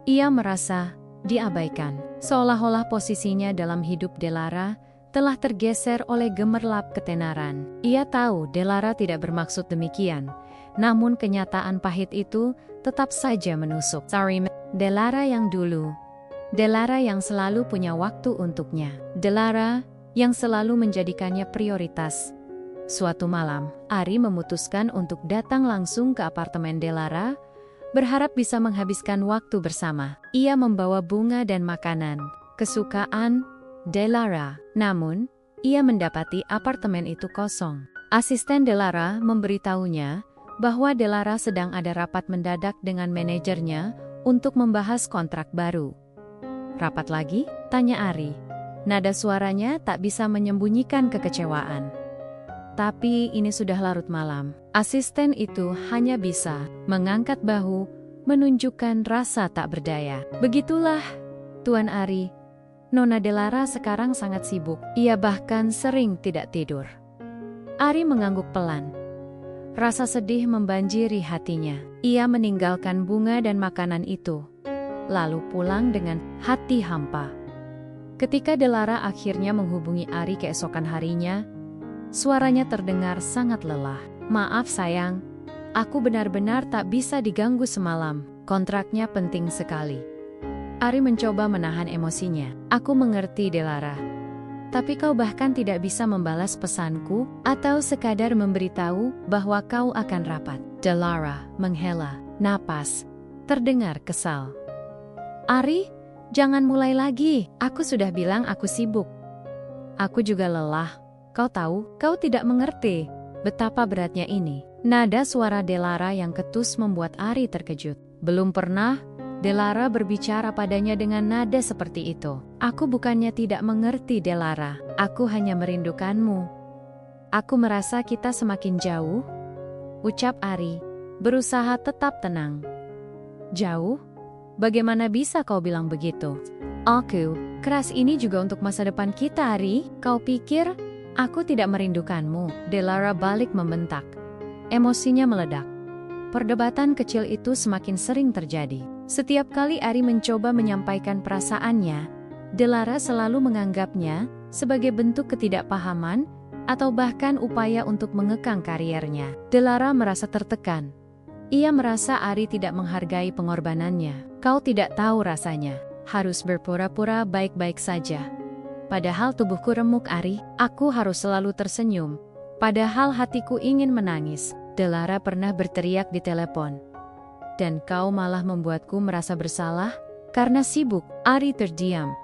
Ia merasa diabaikan, seolah-olah posisinya dalam hidup Delara telah tergeser oleh gemerlap ketenaran. Ia tahu Delara tidak bermaksud demikian, namun kenyataan pahit itu tetap saja menusuk. Delara yang dulu, Delara yang selalu punya waktu untuknya, Delara yang selalu menjadikannya prioritas. Suatu malam, Ari memutuskan untuk datang langsung ke apartemen Delara, berharap bisa menghabiskan waktu bersama. Ia membawa bunga dan makanan kesukaan Delara. Namun, ia mendapati apartemen itu kosong. Asisten Delara memberitahunya bahwa Delara sedang ada rapat mendadak dengan manajernya untuk membahas kontrak baru. Rapat lagi? Tanya Ari. Nada suaranya tak bisa menyembunyikan kekecewaan. Tapi ini sudah larut malam. Asisten itu hanya bisa mengangkat bahu, menunjukkan rasa tak berdaya. Begitulah, Tuan Ari. Nona Delara sekarang sangat sibuk. Ia bahkan sering tidak tidur. Ari mengangguk pelan. Rasa sedih membanjiri hatinya. Ia meninggalkan bunga dan makanan itu, lalu pulang dengan hati hampa. Ketika Delara akhirnya menghubungi Ari keesokan harinya, suaranya terdengar sangat lelah. Maaf sayang, aku benar-benar tak bisa diganggu semalam. Kontraknya penting sekali. Ari mencoba menahan emosinya. Aku mengerti Delara. Tapi kau bahkan tidak bisa membalas pesanku atau sekadar memberitahu bahwa kau akan rapat. Delara menghela napas, terdengar kesal. Ari, Jangan mulai lagi, aku sudah bilang aku sibuk. Aku juga lelah. Kau tahu, kau tidak mengerti betapa beratnya ini. Nada suara Delara yang ketus membuat Ari terkejut. Belum pernah Delara berbicara padanya dengan nada seperti itu. Aku bukannya tidak mengerti Delara, aku hanya merindukanmu. Aku merasa kita semakin jauh, ucap Ari, berusaha tetap tenang. Jauh? Bagaimana bisa kau bilang begitu? Aku, keras ini juga untuk masa depan kita, Ari. Kau pikir aku tidak merindukanmu? Delara balik membentak. Emosinya meledak. Perdebatan kecil itu semakin sering terjadi. Setiap kali Ari mencoba menyampaikan perasaannya, Delara selalu menganggapnya sebagai bentuk ketidakpahaman atau bahkan upaya untuk mengekang kariernya. Delara merasa tertekan. Ia merasa Ari tidak menghargai pengorbanannya. Kau tidak tahu rasanya, harus berpura-pura baik-baik saja. Padahal tubuhku remuk, Ari. Aku harus selalu tersenyum. Padahal hatiku ingin menangis. Delara pernah berteriak di telepon. Dan kau malah membuatku merasa bersalah karena sibuk. Ari terdiam,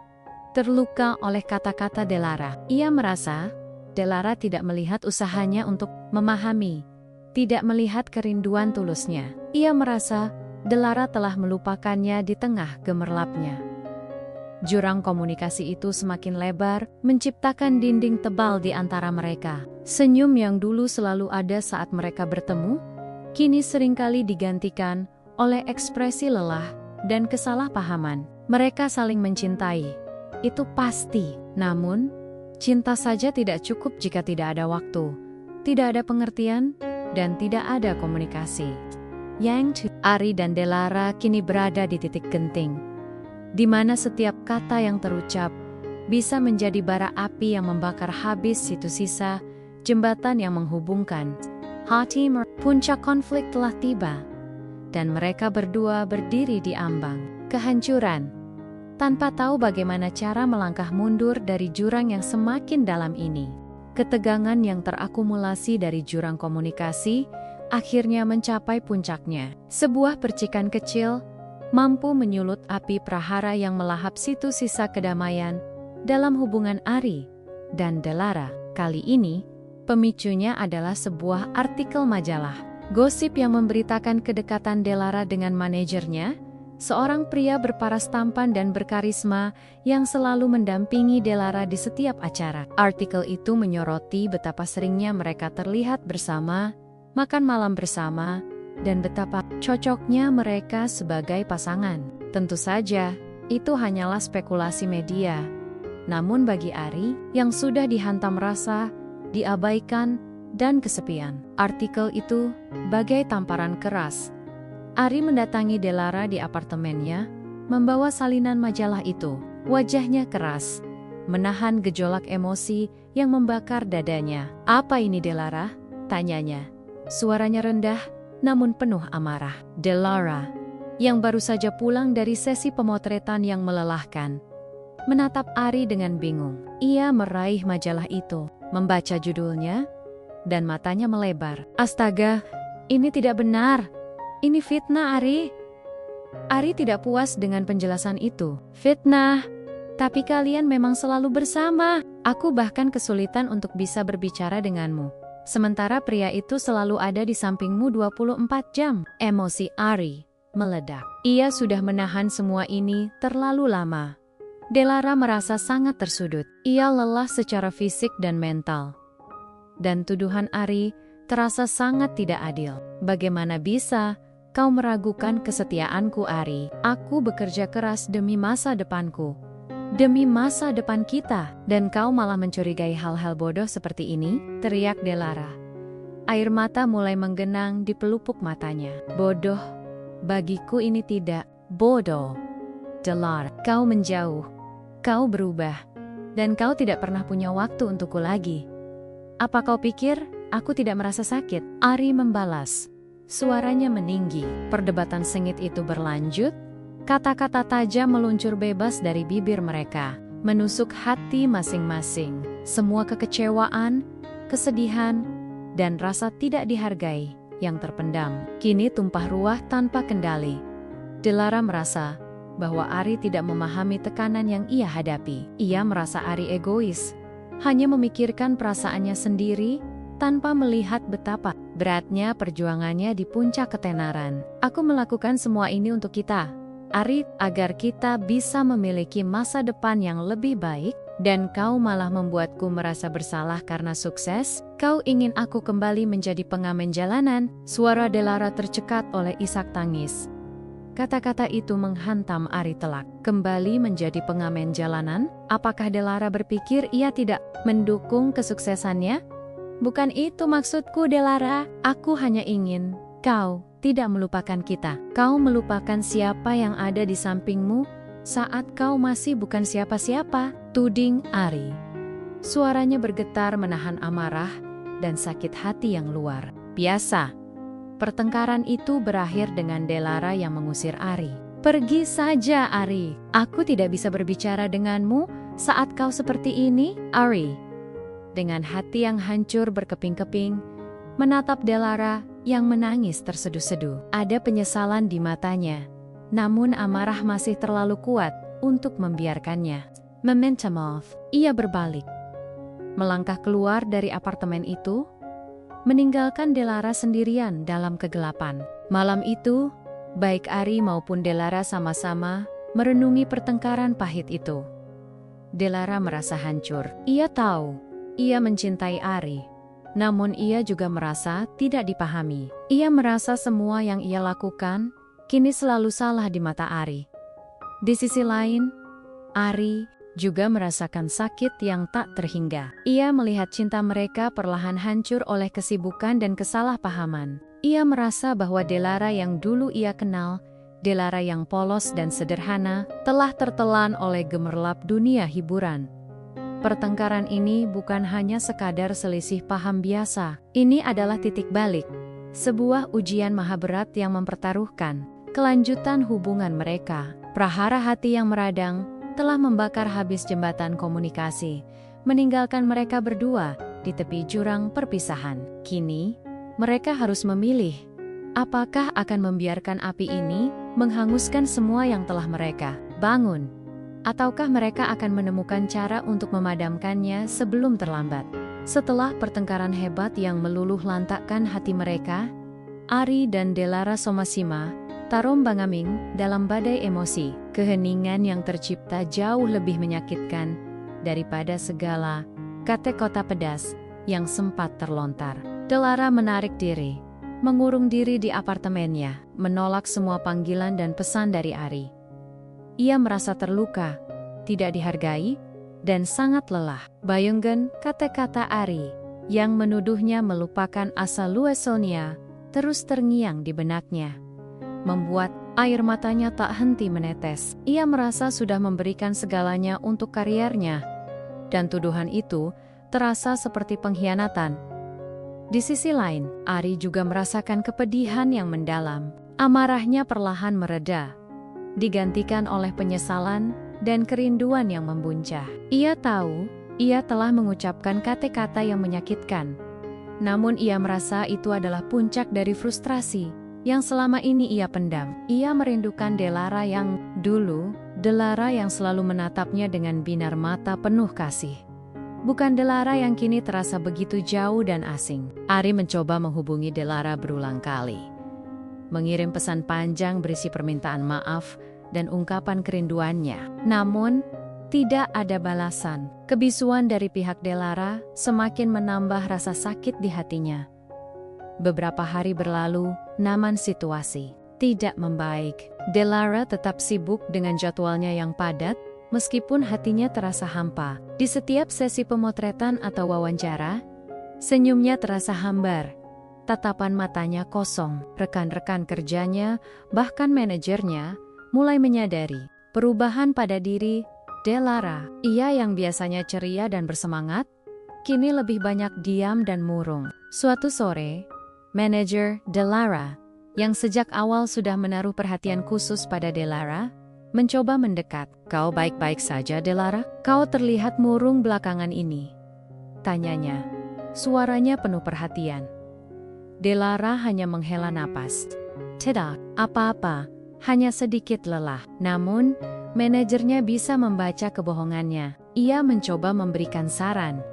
terluka oleh kata-kata Delara. Ia merasa Delara tidak melihat usahanya untuk memahami, tidak melihat kerinduan tulusnya. Ia merasa Delara telah melupakannya di tengah gemerlapnya. Jurang komunikasi itu semakin lebar, menciptakan dinding tebal di antara mereka. Senyum yang dulu selalu ada saat mereka bertemu, kini seringkali digantikan oleh ekspresi lelah dan kesalahpahaman. Mereka saling mencintai, itu pasti. Namun, cinta saja tidak cukup jika tidak ada waktu, tidak ada pengertian, dan tidak ada komunikasi. Ari dan Delara kini berada di titik genting, di mana setiap kata yang terucap bisa menjadi bara api yang membakar habis situ sisa jembatan yang menghubungkan hati. Puncak konflik telah tiba, dan mereka berdua berdiri di ambang kehancuran, tanpa tahu bagaimana cara melangkah mundur dari jurang yang semakin dalam ini. Ketegangan yang terakumulasi dari jurang komunikasi akhirnya mencapai puncaknya. Sebuah percikan kecil mampu menyulut api prahara yang melahap situ sisa kedamaian dalam hubungan Ari dan Delara. Kali ini, pemicunya adalah sebuah artikel majalah. Gosip yang memberitakan kedekatan Delara dengan manajernya, seorang pria berparas tampan dan berkarisma yang selalu mendampingi Delara di setiap acara. Artikel itu menyoroti betapa seringnya mereka terlihat bersama, makan malam bersama, dan betapa cocoknya mereka sebagai pasangan. Tentu saja, itu hanyalah spekulasi media. Namun bagi Ari, yang sudah dihantam rasa, diabaikan, dan kesepian, artikel itu bagai tamparan keras. Ari mendatangi Delara di apartemennya, membawa salinan majalah itu. Wajahnya keras, menahan gejolak emosi yang membakar dadanya. "Apa ini, Delara?" tanyanya. Suaranya rendah, namun penuh amarah. Delara, yang baru saja pulang dari sesi pemotretan yang melelahkan, menatap Ari dengan bingung. Ia meraih majalah itu, membaca judulnya, dan matanya melebar. "Astaga, ini tidak benar. Ini fitnah, Ari." Ari tidak puas dengan penjelasan itu. "Fitnah? Tapi kalian memang selalu bersama. Aku bahkan kesulitan untuk bisa berbicara denganmu. Sementara pria itu selalu ada di sampingmu 24 jam. Emosi Ari meledak. Ia sudah menahan semua ini terlalu lama. Delara merasa sangat tersudut. Ia lelah secara fisik dan mental. Dan tuduhan Ari terasa sangat tidak adil. "Bagaimana bisa kau meragukan kesetiaanku, Ari? Aku bekerja keras demi masa depanku, demi masa depan kita, dan kau malah mencurigai hal-hal bodoh seperti ini?" teriak Delara. Air mata mulai menggenang di pelupuk matanya. "Bodoh? Bagiku ini tidak bodoh. Delara, kau menjauh, kau berubah, dan kau tidak pernah punya waktu untukku lagi. Apa kau pikir aku tidak merasa sakit?" Ari membalas. Suaranya meninggi. Perdebatan sengit itu berlanjut. Kata-kata tajam meluncur bebas dari bibir mereka, menusuk hati masing-masing. Semua kekecewaan, kesedihan, dan rasa tidak dihargai yang terpendam kini tumpah ruah tanpa kendali. Delara merasa bahwa Ari tidak memahami tekanan yang ia hadapi. Ia merasa Ari egois, hanya memikirkan perasaannya sendiri tanpa melihat betapa beratnya perjuangannya di puncak ketenaran. Aku melakukan semua ini untuk kita, Ari, agar kita bisa memiliki masa depan yang lebih baik, dan kau malah membuatku merasa bersalah karena sukses. Kau ingin aku kembali menjadi pengamen jalanan. Suara Delara tercekat oleh isak tangis. Kata-kata itu menghantam Ari telak. Kembali menjadi pengamen jalanan? Apakah Delara berpikir ia tidak mendukung kesuksesannya? Bukan itu maksudku, Delara. Aku hanya ingin kau tidak melupakan kita. Kau melupakan siapa yang ada di sampingmu saat kau masih bukan siapa-siapa, tuding Ari. Suaranya bergetar menahan amarah dan sakit hati yang luar biasa. Pertengkaran itu berakhir dengan Delara yang mengusir Ari. Pergi saja, Ari. Aku tidak bisa berbicara denganmu saat kau seperti ini, Ari. Dengan hati yang hancur berkeping-keping, menatap Delara yang menangis terseduh-seduh. Ada penyesalan di matanya. Namun amarah masih terlalu kuat untuk membiarkannya. Meminta maaf, ia berbalik. Melangkah keluar dari apartemen itu, meninggalkan Delara sendirian dalam kegelapan. Malam itu, baik Ari maupun Delara sama-sama merenungi pertengkaran pahit itu. Delara merasa hancur. Ia tahu, ia mencintai Ari. Namun ia juga merasa tidak dipahami. Ia merasa semua yang ia lakukan kini selalu salah di mata Ari. Di sisi lain, Ari juga merasakan sakit yang tak terhingga. Ia melihat cinta mereka perlahan hancur oleh kesibukan dan kesalahpahaman. Ia merasa bahwa Delara yang dulu ia kenal, Delara yang polos dan sederhana, telah tertelan oleh gemerlap dunia hiburan. Pertengkaran ini bukan hanya sekadar selisih paham biasa. Ini adalah titik balik, sebuah ujian maha berat yang mempertaruhkan kelanjutan hubungan mereka. Prahara hati yang meradang telah membakar habis jembatan komunikasi, meninggalkan mereka berdua di tepi jurang perpisahan. Kini, mereka harus memilih, apakah akan membiarkan api ini menghanguskan semua yang telah mereka bangun, ataukah mereka akan menemukan cara untuk memadamkannya sebelum terlambat. Setelah pertengkaran hebat yang meluluh lantakkan hati mereka, Ari dan Delara Somasima tarom bangaming dalam badai emosi. Keheningan yang tercipta jauh lebih menyakitkan daripada segala kata-kata pedas yang sempat terlontar. Delara menarik diri, mengurung diri di apartemennya, menolak semua panggilan dan pesan dari Ari. Ia merasa terluka, tidak dihargai, dan sangat lelah. Bayangkan kata-kata Ari yang menuduhnya melupakan asal-usulnya terus terngiang di benaknya, membuat air matanya tak henti menetes. Ia merasa sudah memberikan segalanya untuk kariernya, dan tuduhan itu terasa seperti pengkhianatan. Di sisi lain, Ari juga merasakan kepedihan yang mendalam. Amarahnya perlahan mereda, digantikan oleh penyesalan dan kerinduan yang membuncah. Ia tahu, ia telah mengucapkan kata-kata yang menyakitkan. Namun ia merasa itu adalah puncak dari frustrasi yang selama ini ia pendam. Ia merindukan Delara yang dulu, Delara yang selalu menatapnya dengan binar mata penuh kasih. Bukan Delara yang kini terasa begitu jauh dan asing. Ari mencoba menghubungi Delara berulang kali, mengirim pesan panjang berisi permintaan maaf dan ungkapan kerinduannya. Namun, tidak ada balasan. Kebisuan dari pihak Delara semakin menambah rasa sakit di hatinya. Beberapa hari berlalu, namun situasi tidak membaik. Delara tetap sibuk dengan jadwalnya yang padat, meskipun hatinya terasa hampa. Di setiap sesi pemotretan atau wawancara, senyumnya terasa hambar. Tatapan matanya kosong. Rekan-rekan kerjanya, bahkan manajernya, mulai menyadari perubahan pada diri Delara. Ia yang biasanya ceria dan bersemangat, kini lebih banyak diam dan murung. Suatu sore, manajer Delara, yang sejak awal sudah menaruh perhatian khusus pada Delara, mencoba mendekat. "Kau baik-baik saja, Delara? Kau terlihat murung belakangan ini," tanyanya. Suaranya penuh perhatian. Delara hanya menghela napas. "Tidak, apa-apa. hanya sedikit lelah. Namun, manajernya bisa membaca kebohongannya. Ia mencoba memberikan saran.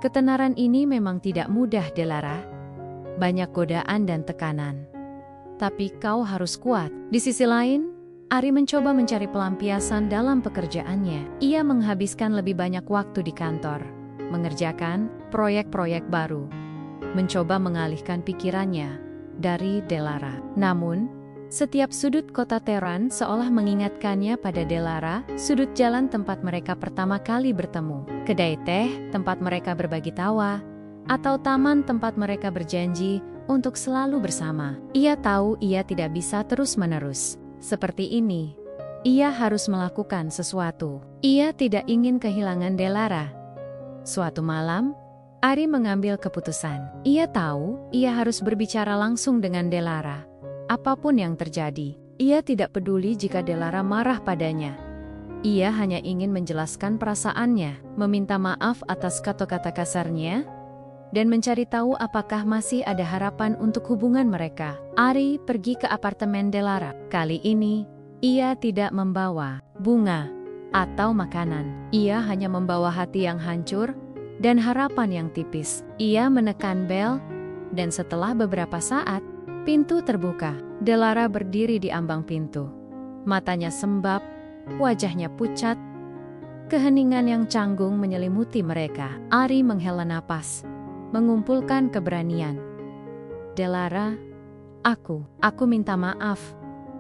Ketenaran ini memang tidak mudah, Delara. Banyak godaan dan tekanan. Tapi kau harus kuat. Di sisi lain, Ari mencoba mencari pelampiasan dalam pekerjaannya. Ia menghabiskan lebih banyak waktu di kantor, mengerjakan proyek-proyek baru, mencoba mengalihkan pikirannya dari Delara. Namun, setiap sudut kota Teheran seolah mengingatkannya pada Delara, sudut jalan tempat mereka pertama kali bertemu, kedai teh tempat mereka berbagi tawa, atau taman tempat mereka berjanji untuk selalu bersama. Ia tahu ia tidak bisa terus-menerus seperti ini. Ia harus melakukan sesuatu. Ia tidak ingin kehilangan Delara. Suatu malam, Ari mengambil keputusan. Ia tahu ia harus berbicara langsung dengan Delara. Apapun yang terjadi, ia tidak peduli jika Delara marah padanya. Ia hanya ingin menjelaskan perasaannya, meminta maaf atas kata-kata kasarnya, dan mencari tahu apakah masih ada harapan untuk hubungan mereka. Ari pergi ke apartemen Delara. Kali ini, ia tidak membawa bunga atau makanan. Ia hanya membawa hati yang hancur dan harapan yang tipis. Ia menekan bel, dan setelah beberapa saat, pintu terbuka. Delara berdiri di ambang pintu. Matanya sembab, wajahnya pucat. Keheningan yang canggung menyelimuti mereka. Ari menghela napas, mengumpulkan keberanian. Delara, aku minta maaf,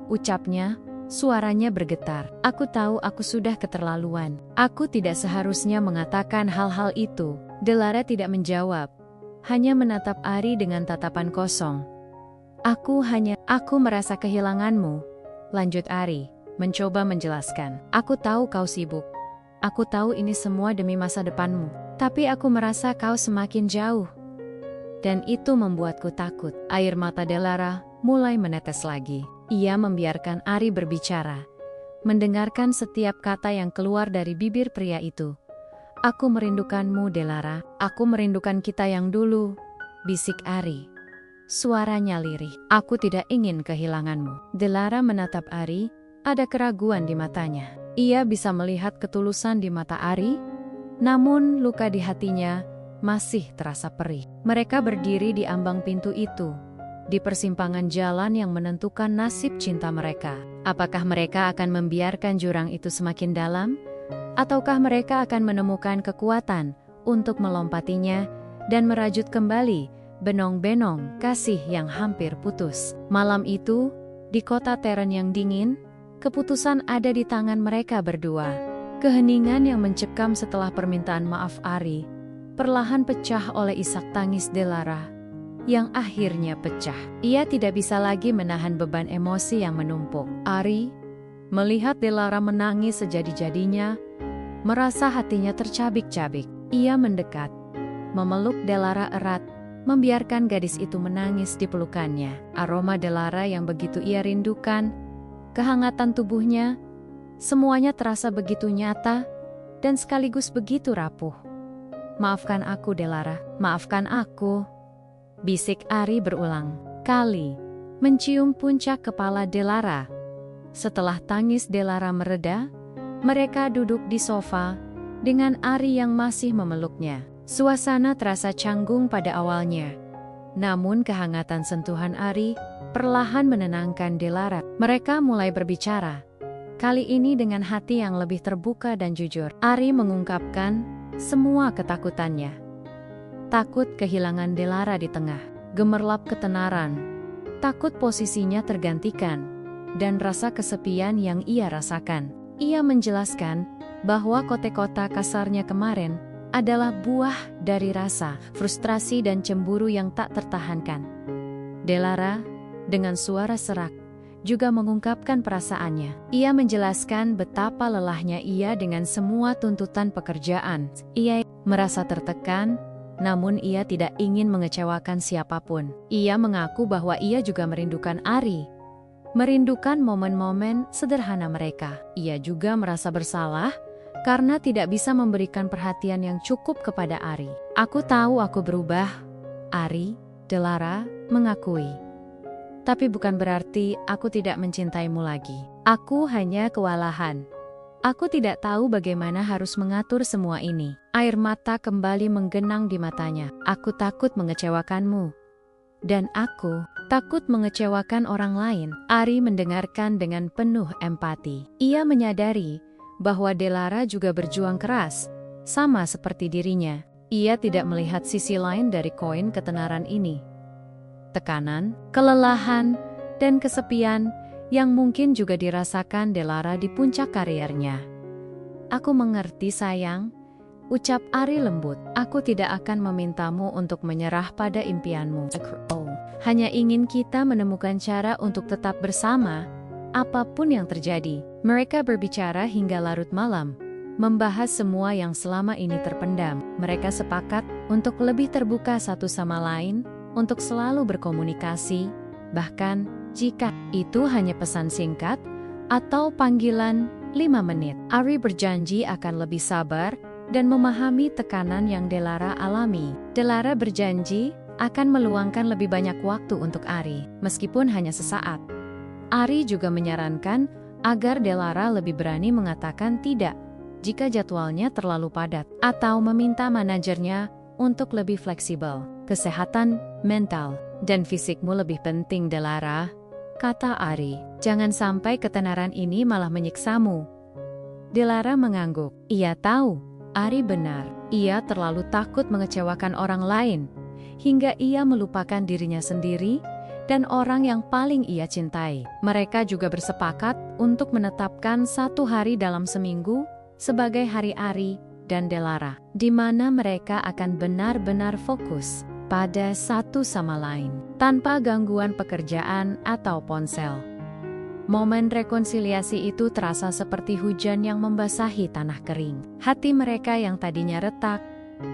ucapnya, suaranya bergetar. Aku tahu aku sudah keterlaluan. Aku tidak seharusnya mengatakan hal-hal itu. Delara tidak menjawab, hanya menatap Ari dengan tatapan kosong. Aku merasa kehilanganmu, lanjut Ari, mencoba menjelaskan. Aku tahu kau sibuk. Aku tahu ini semua demi masa depanmu. Tapi aku merasa kau semakin jauh. Dan itu membuatku takut. Air mata Delara mulai menetes lagi. Ia membiarkan Ari berbicara, mendengarkan setiap kata yang keluar dari bibir pria itu. Aku merindukanmu, Delara. Aku merindukan kita yang dulu, bisik Ari. Suaranya lirih. Aku tidak ingin kehilanganmu. Delara menatap Ari, ada keraguan di matanya. Ia bisa melihat ketulusan di mata Ari, namun luka di hatinya masih terasa perih. Mereka berdiri di ambang pintu itu, di persimpangan jalan yang menentukan nasib cinta mereka. Apakah mereka akan membiarkan jurang itu semakin dalam? Ataukah mereka akan menemukan kekuatan untuk melompatinya dan merajut kembali benong-benong kasih yang hampir putus? Malam itu, di kota Teheran yang dingin, keputusan ada di tangan mereka berdua. Keheningan yang mencekam setelah permintaan maaf Ari perlahan pecah oleh isak tangis Delara yang akhirnya pecah. Ia tidak bisa lagi menahan beban emosi yang menumpuk. Ari melihat Delara menangis sejadi-jadinya, merasa hatinya tercabik-cabik. Ia mendekat, memeluk Delara erat, membiarkan gadis itu menangis di pelukannya. Aroma Delara yang begitu ia rindukan, kehangatan tubuhnya, semuanya terasa begitu nyata dan sekaligus begitu rapuh. Maafkan aku, Delara, maafkan aku, bisik Ari berulang kali, mencium puncak kepala Delara. Setelah tangis Delara mereda, mereka duduk di sofa dengan Ari yang masih memeluknya. Suasana terasa canggung pada awalnya, namun kehangatan sentuhan Ari perlahan menenangkan Delara. Mereka mulai berbicara, kali ini dengan hati yang lebih terbuka dan jujur. Ari mengungkapkan semua ketakutannya. Takut kehilangan Delara di tengah gemerlap ketenaran, takut posisinya tergantikan, dan rasa kesepian yang ia rasakan. Ia menjelaskan bahwa kote-kota kasarnya kemarin adalah buah dari rasa frustrasi dan cemburu yang tak tertahankan. Delara, dengan suara serak, juga mengungkapkan perasaannya. Ia menjelaskan betapa lelahnya ia dengan semua tuntutan pekerjaan. Ia merasa tertekan, namun ia tidak ingin mengecewakan siapapun. Ia mengaku bahwa ia juga merindukan Ari, merindukan momen-momen sederhana mereka. Ia juga merasa bersalah karena tidak bisa memberikan perhatian yang cukup kepada Ari. Aku tahu aku berubah, Ari, Delara mengakui. Tapi bukan berarti aku tidak mencintaimu lagi. Aku hanya kewalahan. Aku tidak tahu bagaimana harus mengatur semua ini. Air mata kembali menggenang di matanya. Aku takut mengecewakanmu. Dan aku takut mengecewakan orang lain. Ari mendengarkan dengan penuh empati. Ia menyadari bahwa Delara juga berjuang keras, sama seperti dirinya. Ia tidak melihat sisi lain dari koin ketenaran ini. Tekanan, kelelahan, dan kesepian yang mungkin juga dirasakan Delara di puncak karirnya. Aku mengerti sayang, ucap Ari lembut. Aku tidak akan memintamu untuk menyerah pada impianmu. Hanya ingin kita menemukan cara untuk tetap bersama, apapun yang terjadi. Mereka berbicara hingga larut malam, membahas semua yang selama ini terpendam. Mereka sepakat untuk lebih terbuka satu sama lain, untuk selalu berkomunikasi, bahkan jika itu hanya pesan singkat atau panggilan 5 menit. Ari berjanji akan lebih sabar dan memahami tekanan yang Delara alami. Delara berjanji akan meluangkan lebih banyak waktu untuk Ari, meskipun hanya sesaat. Ari juga menyarankan agar Delara lebih berani mengatakan tidak jika jadwalnya terlalu padat, atau meminta manajernya untuk lebih fleksibel. Kesehatan mental dan fisikmu lebih penting, Delara, kata Ari. Jangan sampai ketenaran ini malah menyiksamu. Delara mengangguk. Ia tahu, Ari benar. Ia terlalu takut mengecewakan orang lain, hingga ia melupakan dirinya sendiri dan orang yang paling ia cintai. Mereka juga bersepakat untuk menetapkan satu hari dalam seminggu sebagai hari Ari dan Delara, di mana mereka akan benar-benar fokus pada satu sama lain, tanpa gangguan pekerjaan atau ponsel. Momen rekonsiliasi itu terasa seperti hujan yang membasahi tanah kering. Hati mereka yang tadinya retak,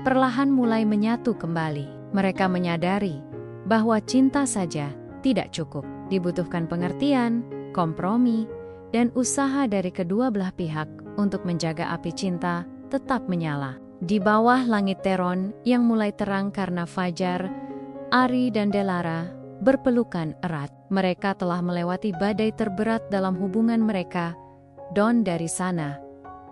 perlahan mulai menyatu kembali. Mereka menyadari bahwa cinta saja tidak cukup. Dibutuhkan pengertian, kompromi, dan usaha dari kedua belah pihak untuk menjaga api cinta tetap menyala. Di bawah langit Teron yang mulai terang karena fajar, Ari dan Delara berpelukan erat. Mereka telah melewati badai terberat dalam hubungan mereka, dan dari sana,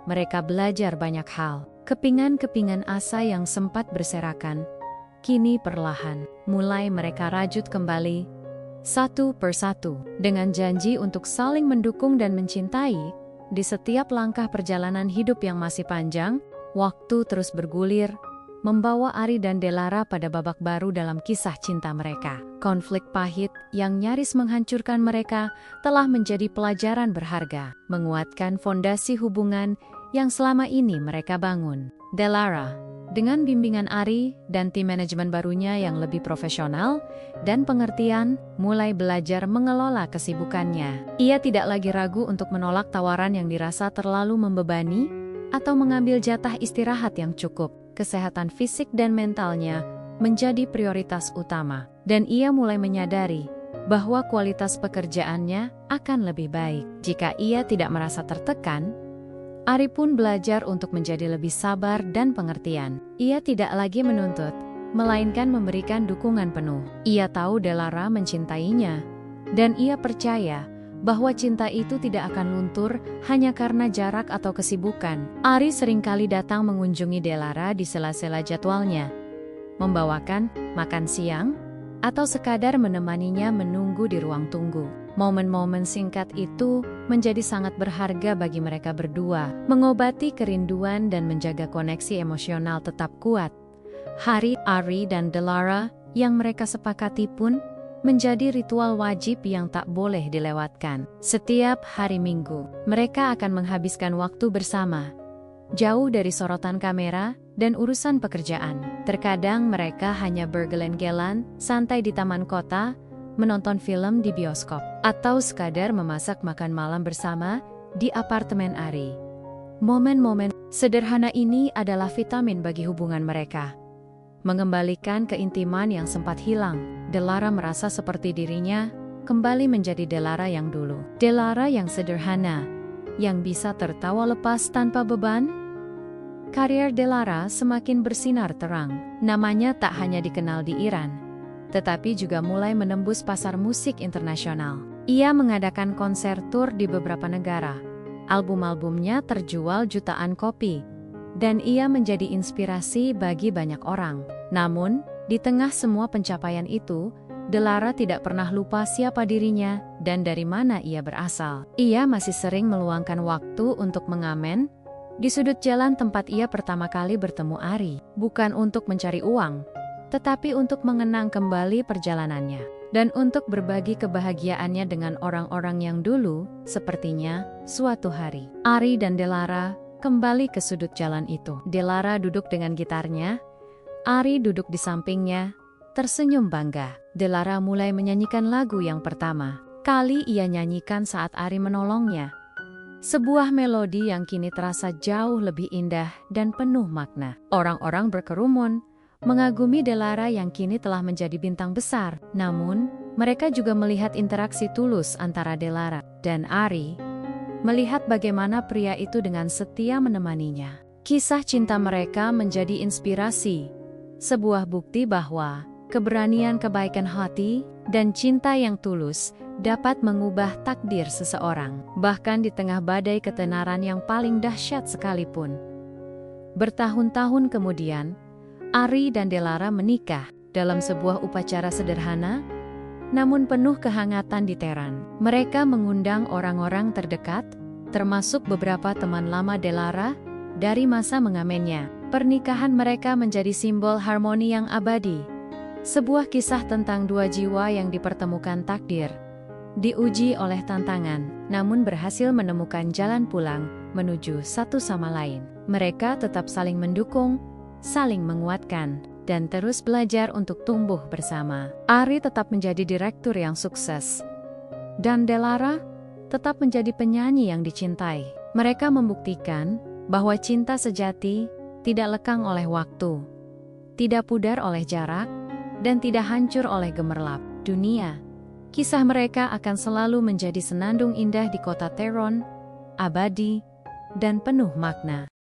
mereka belajar banyak hal. Kepingan-kepingan asa yang sempat berserakan, kini perlahan mulai mereka rajut kembali, satu persatu, dengan janji untuk saling mendukung dan mencintai. Di setiap langkah perjalanan hidup yang masih panjang, waktu terus bergulir, membawa Ari dan Delara pada babak baru dalam kisah cinta mereka. Konflik pahit yang nyaris menghancurkan mereka telah menjadi pelajaran berharga, menguatkan fondasi hubungan yang selama ini mereka bangun. Delara, dengan bimbingan Ari dan tim manajemen barunya yang lebih profesional dan pengertian, mulai belajar mengelola kesibukannya. Ia tidak lagi ragu untuk menolak tawaran yang dirasa terlalu membebani atau mengambil jatah istirahat yang cukup. Kesehatan fisik dan mentalnya menjadi prioritas utama, dan ia mulai menyadari bahwa kualitas pekerjaannya akan lebih baik. Jika ia tidak merasa tertekan, Ari pun belajar untuk menjadi lebih sabar dan pengertian. Ia tidak lagi menuntut, melainkan memberikan dukungan penuh. Ia tahu Delara mencintainya, dan ia percaya bahwa cinta itu tidak akan luntur hanya karena jarak atau kesibukan. Ari seringkali datang mengunjungi Delara di sela-sela jadwalnya, membawakan makan siang, atau sekadar menemaninya menunggu di ruang tunggu. Momen-momen singkat itu menjadi sangat berharga bagi mereka berdua, mengobati kerinduan dan menjaga koneksi emosional tetap kuat. Hari Ari dan Delara yang mereka sepakati pun menjadi ritual wajib yang tak boleh dilewatkan. Setiap hari Minggu, mereka akan menghabiskan waktu bersama, jauh dari sorotan kamera dan urusan pekerjaan. Terkadang mereka hanya bergeleng-gelan, santai di taman kota, menonton film di bioskop, atau sekadar memasak makan malam bersama di apartemen Ari. Momen-momen sederhana ini adalah vitamin bagi hubungan mereka, mengembalikan keintiman yang sempat hilang. Delara merasa seperti dirinya kembali menjadi Delara yang dulu. Delara yang sederhana, yang bisa tertawa lepas tanpa beban. Karier Delara semakin bersinar terang. Namanya tak hanya dikenal di Iran, tetapi juga mulai menembus pasar musik internasional. Ia mengadakan konser tur di beberapa negara. Album-albumnya terjual jutaan kopi, dan ia menjadi inspirasi bagi banyak orang. Namun, di tengah semua pencapaian itu, Delara tidak pernah lupa siapa dirinya dan dari mana ia berasal. Ia masih sering meluangkan waktu untuk mengamen di sudut jalan tempat ia pertama kali bertemu Ari, bukan untuk mencari uang, tetapi untuk mengenang kembali perjalanannya, dan untuk berbagi kebahagiaannya dengan orang-orang yang dulu, sepertinya, suatu hari. Ari dan Delara kembali ke sudut jalan itu. Delara duduk dengan gitarnya, Ari duduk di sampingnya, tersenyum bangga. Delara mulai menyanyikan lagu yang pertama kali ia nyanyikan saat Ari menolongnya. Sebuah melodi yang kini terasa jauh lebih indah dan penuh makna. Orang-orang berkerumun, mengagumi Delara yang kini telah menjadi bintang besar. Namun, mereka juga melihat interaksi tulus antara Delara dan Ari, melihat bagaimana pria itu dengan setia menemaninya. Kisah cinta mereka menjadi inspirasi, sebuah bukti bahwa keberanian, kebaikan hati, dan cinta yang tulus dapat mengubah takdir seseorang, bahkan di tengah badai ketenaran yang paling dahsyat sekalipun. Bertahun-tahun kemudian, Ari dan Delara menikah dalam sebuah upacara sederhana, namun penuh kehangatan di teran. Mereka mengundang orang-orang terdekat, termasuk beberapa teman lama Delara, dari masa mengamennya. Pernikahan mereka menjadi simbol harmoni yang abadi. Sebuah kisah tentang dua jiwa yang dipertemukan takdir, diuji oleh tantangan, namun berhasil menemukan jalan pulang menuju satu sama lain. Mereka tetap saling mendukung, saling menguatkan, dan terus belajar untuk tumbuh bersama. Ari tetap menjadi direktur yang sukses, dan Delara tetap menjadi penyanyi yang dicintai. Mereka membuktikan bahwa cinta sejati tidak lekang oleh waktu, tidak pudar oleh jarak, dan tidak hancur oleh gemerlap dunia. Kisah mereka akan selalu menjadi senandung indah di kota Tehran, abadi, dan penuh makna.